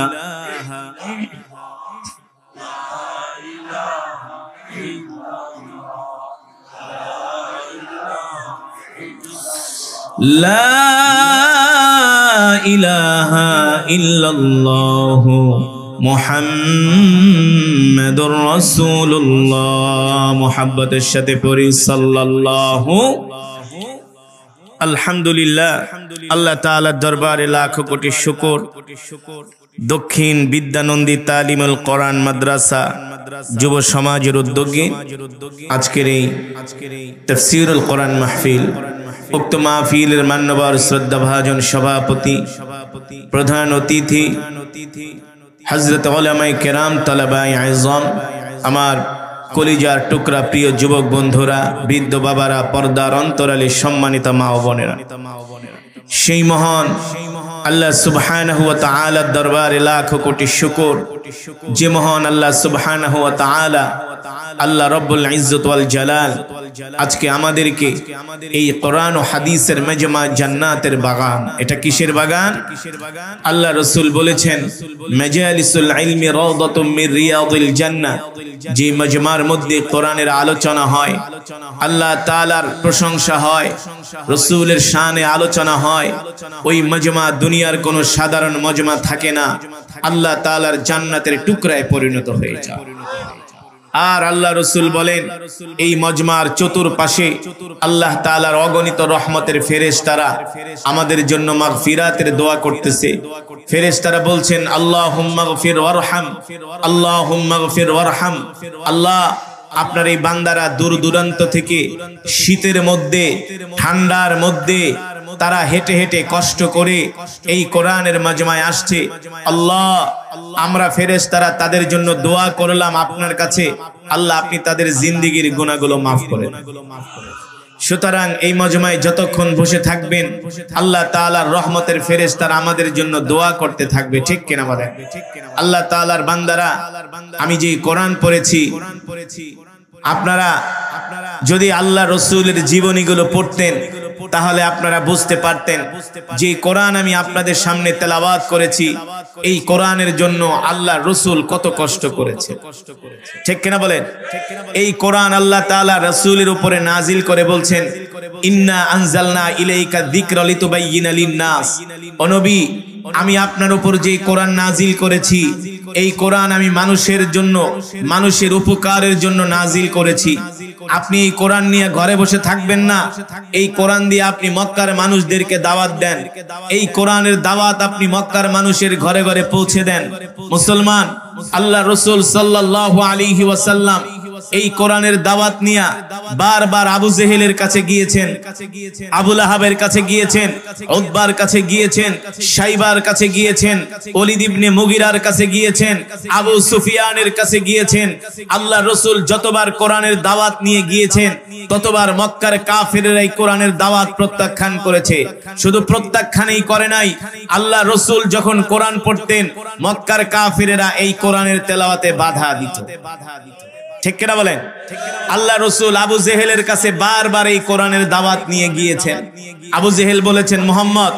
লা ইলাহা ইল্লাল্লাহ মুহাম্মাদুর রাসূলুল্লাহ। মুহাব্বতের সাথে পড়ি সাল্লাল্লাহু। আলহামদুলিল্লাহ, আল্লাহ তাআলার দরবারে লাখো কোটি শুকর। দক্ষিণ বিদ্যানন্দী তালিমুল কোরআন মাদ্রাসা যুব সমাজের উদ্যোগে আজকের এই তাফসীরুল কোরআন মাহফিল, উক্ত মাহফিলের মান্যবর শ্রদ্ধাভাজন সভাপতি, প্রধান অতিথি হযরত উলামায়ে কেরাম, তালাবায়ে আযম, আমার কলিজার টুকরা প্রিয় যুবক বন্ধুরা, বৃদ্ধ বাবারা, পর্দার অন্তরালে সম্মানিত মা ও বোনেরা, সেই মহান আল্লাহ সুবহানাহু ওয়া তাআলার দরবারে লাখো কোটি শুকর যে মহান আল্লাহ সুবহানাহু ওয়া তাআলা আল্লাহ রব্বুল ইজ্জত ওয়াল জালাল আজকে আমাদেরকে এই কোরআন ও হাদিসের মাজমা জান্নাতের বাগান, এটা কিসের বাগান? আল্লাহ রাসূল বলেছেন মাজালিসুল ইলমি রাওদাতুম মির রিয়াদিল জান্নাহ, যে মাজমার মধ্যে কোরআনের আলোচনা হয়, আল্লাহ তাআলার প্রশংসা হয়, রাসূলের শানে আলোচনা হয়, ওই মাজমা দুনিয়ার কোনো সাধারণ মাজমা থাকে না, আল্লাহ তাআলার জান্নাতের টুকরায় পরিণত হয়ে যায়। আর আল্লাহ রাসূল বলেন এই মজমার চতুর্পাশে আল্লাহ তাআলার অগণিত রহমতের ফেরেশতারা আমাদের জন্য মাগফিরাতের দোয়া করতেছে। ফেরেশতারা বলছেন আল্লাহুম্মা গফির ওয়ারহাম, আল্লাহুম্মা গফির ওয়ারহাম। আল্লাহ আপনার এই বান্দারা দূর দূরান্ত থেকে শীতের মধ্যে ঠান্ডার মধ্যে তারা হেঁটে হেঁটে কষ্ট করে এই কোরআনের মাজমায় আসছে। আল্লাহ আমরা ফেরেশতারা তাদের জন্য দোয়া করলাম আপনার কাছে, আল্লাহ আপনি তাদের জিন্দেগীর গুনাহগুলো মাফ করেন। সুতরাং এই মাজমায় যতক্ষণ বসে থাকবেন আল্লাহ তাআলার রহমতের ফেরেশতারা আমাদের জন্য দোয়া করতে থাকবে, ঠিক কিনা বলেন? আল্লাহ তাআলার বান্দারা, আমি যে কোরআন পড়েছি, আপনারা যদি আল্লাহ রাসূলের জীবনীগুলো পড়তেন তাহলে আপনারা বুঝতে পারতেন যে কোরআন আমি আপনাদের সামনে তেলাওয়াত করেছি, এই কোরআনের জন্য আল্লাহ রাসূল কত কষ্ট করেছে, ঠিক কিনা বলেন? এই কোরআন আল্লাহ তাআলা রাসূলের উপরে নাজিল করে বলছেন ইন্না আনজালনা ইলাইকা যিকরা লিতুবাইয়িনা লিন-নাস। ও নবী, আমি আপনার উপর যে কোরআন নাজিল করেছি, এই কোরআন আমি মানুষের জন্য, মানুষের উপকারের জন্য নাজিল করেছি। আপনি এই কোরআন নিয়ে ঘরে বসে থাকবেন না, এই কোরআন দিয়ে আপনি মক্কার মানুষদেরকে দাওয়াত দেন, এই কোরআনের দাওয়াত আপনি মক্কার মানুষের ঘরে ঘরে পৌঁছে দেন। মুসলমান, আল্লাহ রাসূল সাল্লাল্লাহু আলাইহি ওয়াসাল্লাম এই কোরআনের দাওয়াত নিয়ে বারবার আবু জেহেলের কাছে গিয়েছেন, আবু লাহাবের কাছে গিয়েছেন, উতবার কাছে গিয়েছেন, শাইবার কাছে গিয়েছেন, ওলীদ ইবনে মুগিরার কাছে গিয়েছেন, আবু সুফিয়ানের কাছে গিয়েছেন। আল্লাহ রাসূল যতবার কোরআনের দাওয়াত নিয়ে গিয়েছেন ততবার মক্কার কাফেররা এই কোরআনের দাওয়াত প্রত্যাখ্যান করেছে। শুধু প্রত্যাখ্যানই করে নাই, আল্লাহ রাসূল যখন কোরআন পড়তেন মক্কার কাফেররা এই কোরআনের তেলাওয়াতে বাধা দিত, ঠিক কিনা বলেন? আল্লাহ রাসূল আবু জেহেলের কাছে বারবার এই কোরআনের দাওয়াত নিয়ে গিয়েছেন। আবু জেহেল বলেছেন মুহাম্মদ,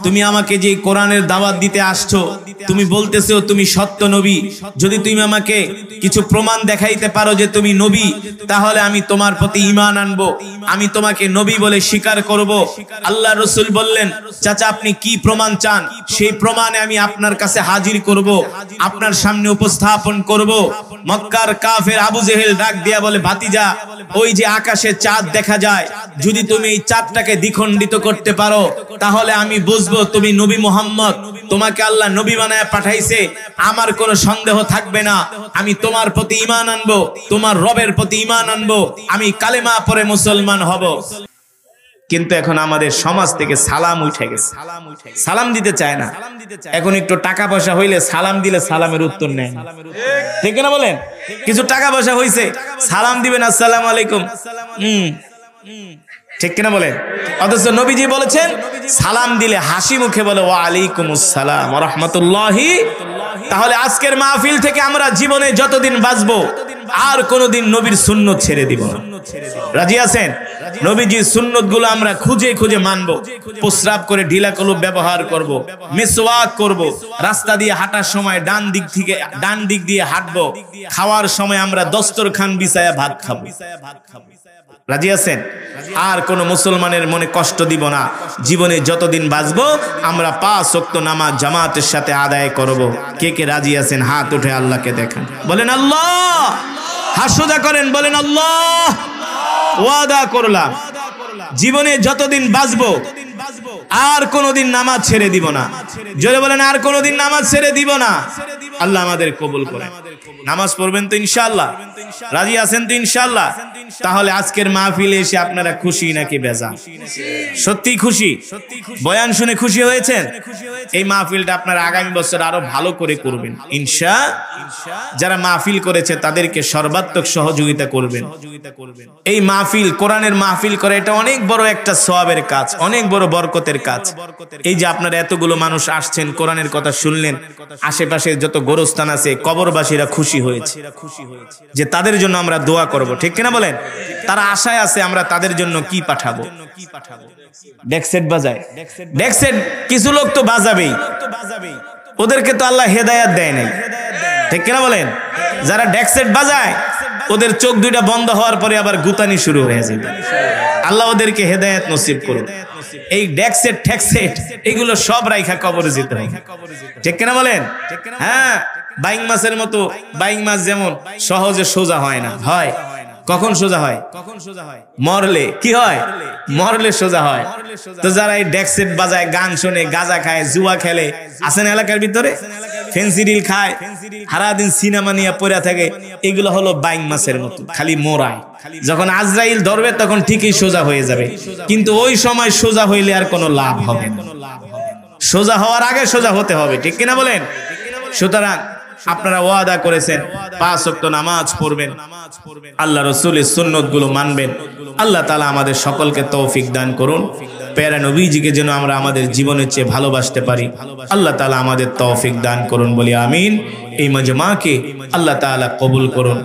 তুমি আমাকে যে কোরআনের দাওয়াত দিতে আসছো, তুমি বলতেছো তুমি সত্য নবী, যদি তুমি আমাকে কিছু প্রমাণ দেখাইতে পারো যে তুমি নবী, তাহলে আমি তোমার প্রতি ঈমান আনবো, আমি তোমাকে নবী বলে স্বীকার করব। আল্লাহ রাসূল বললেন চাচা আপনি কি প্রমাণ চান, সেই প্রমাণে আমি আপনার কাছে হাজির করব, আপনার সামনে উপস্থাপন করব। মক্কার কাফের আবু জেহেল ডাক দিয়া বলে ভাতিজা, ওই যে আকাশে চাঁদ দেখা যায়, যদি তুমি এই চাঁদটাকে দ্বিখণ্ডিত করতে পারো তাহলে আমি বুঝবো তুমি নবী মুহাম্মদ, তোমাকে আল্লাহ নবী বানায় পাঠাইছে, আমার কোনো সন্দেহ থাকবে না, আমি তোমার প্রতি ঈমান আনবো, তোমার রবের প্রতি ঈমান আনবো, আমি কালেমা পড়ে মুসলমান হব। কিন্তু এখন আমাদের সমাজ থেকে সালাম উঠে গেছে, সালাম দিতে চায় না। এখন একটু টাকা পয়সা হইলে সালাম দিলে সালামের উত্তর নেয় না, ঠিক না বলেন? কিছু টাকা পয়সা হইছে, সালাম দিবেন আসসালামু আলাইকুম, ঠিক কিনা বলেন? অথচ নবীজি বলেছেন সালাম দিলে হাসি মুখে বলে ওয়া আলাইকুমুস সালাম ওয়া রাহমাতুল্লাহি। তাহলে আজকের মাহফিল থেকে আমরা জীবনে যতদিন বাঁচবো আর কোনোদিন নবীর সুন্নত ছেড়ে দিব না। রাজি আছেন? নবীজির সুন্নতগুলো আমরা খুঁজে খুঁজে মানবো, প্রস্রাব করে ঢিলা কলম ব্যবহার করব, মিসওয়াক করব, রাস্তা দিয়ে হাঁটার সময় ডান দিক দিয়ে হাঁটবো, খাওয়ার সময় আমরা দস্তরখান বিছায়া ভাত খাবো। রাজি আছেন? আর কোন মুসলমানের মনে কষ্ট দিব না। জীবনে যতদিন বাঁচবো আমরা 5 ওয়াক্ত নামাজ জামাতের সাথে আদায় করব। কে কে রাজি আছেন হাত উঠে আল্লাহকে দেখান, বলেন আল্লাহ। হাত সোজা করেন, বলেন আল্লাহ। ওয়াদা করলাম জীবনে যতদিন বাঁচবো আর কোনোদিন নামাজ ছেড়ে দিব না। জোরে বলেন আর কোনোদিন নামাজ ছেড়ে দিব না। আল্লাহ আমাদের কবুল করেন। নামাজ পড়বেন তো ইনশাআল্লাহ? রাজি আছেন তো ইনশাআল্লাহ? তাহলে আজকের মাহফিলে এসে আপনারা খুশি নাকি বেজার? সত্যি খুশি? বয়ান শুনে খুশি হয়েছেন? এই মাহফিলটা আপনারা আগামী বছর আরো ভালো করে করবেন ইনশাআল্লাহ। যারা মাহফিল করেছে তাদেরকে সর্বাত্মক সহযোগিতা করবেন। এই মাহফিল, কোরআনের মাহফিল করে, এটা অনেক বড় একটা সওয়াবের কাজ, অনেক বড় বরকতের কাজ। এই যে আপনারা এতগুলো মানুষ আসছেন, কোরআনের কথা শুনলেন, আশেপাশে যত গোরস্থান আছে, কবরবাসীরা খুশি হয়েছে যে তাদের জন্য আমরা দোয়া করব, ঠিক কিনা বলেন? তারা আশায় আছে আমরা তাদের জন্য কি পাঠাবো। ডেক সেট বাজায়, ডেক সেট কিছু লোক তো বাজাবেই, ওদেরকে তো আল্লাহ হেদায়েত দেয় নাই, ঠিক কিনা বলেন? যারা ডেক সেট বাজায় ওদের চোখ দুইটা বন্ধ হওয়ার পরে আবার গুতানি শুরু হয়ে যাবে। আল্লাহ ওদেরকে হেদায়েত নসিব করুন। এই ডেক সেট ঠেক সেট এগুলো সব রাইখা কবরে যেতে হবে, ঠিক কিনা বলেন? হ্যাঁ, বাইং মাছের মতো, বাইং মাছ যেমন সহজে সোজা হয় না, হয় কখন সোজা হয়? মরলে। কি হয়? মরলে সোজা হয়। তো যারা এই ডেক সেট বাজায়, গান শোনে, গাঁজা খায়, জুয়া খেলে, আছেন এলাকার ভিতরে, ফেন্সিডিল খায়, সারাদিন সিনেমা নিয়ে পড়ে থাকে, এগুলো হলো বাইং মাছের মতো, খালি মোরায়। যখন আজরাইল ধরবে তখন ঠিকই সোজা হয়ে যাবে, কিন্তু ওই সময় সোজা হইলে আর কোনো লাভ হবে না। সোজা হওয়ার আগে সোজা হতে হবে, ঠিক কিনা বলেন? সুতরাং আপনারা ওয়াদা করেছেন 5 ওয়াক্ত নামাজ পড়বেন, আল্লাহ রাসূলের সুন্নাত গুলো মানবেন। আল্লাহ তাআলা আমাদের সকলকে তৌফিক দান করুন। প্যারা নবীজিকে যেন আমরা আমাদের জীবনের চেয়ে ভালোবাসতে পারি, আল্লাহ তাআলা আমাদের তৌফিক দান করুন বলি আমিন। এই মাজমাকে আল্লাহ তাআলা কবুল করুন।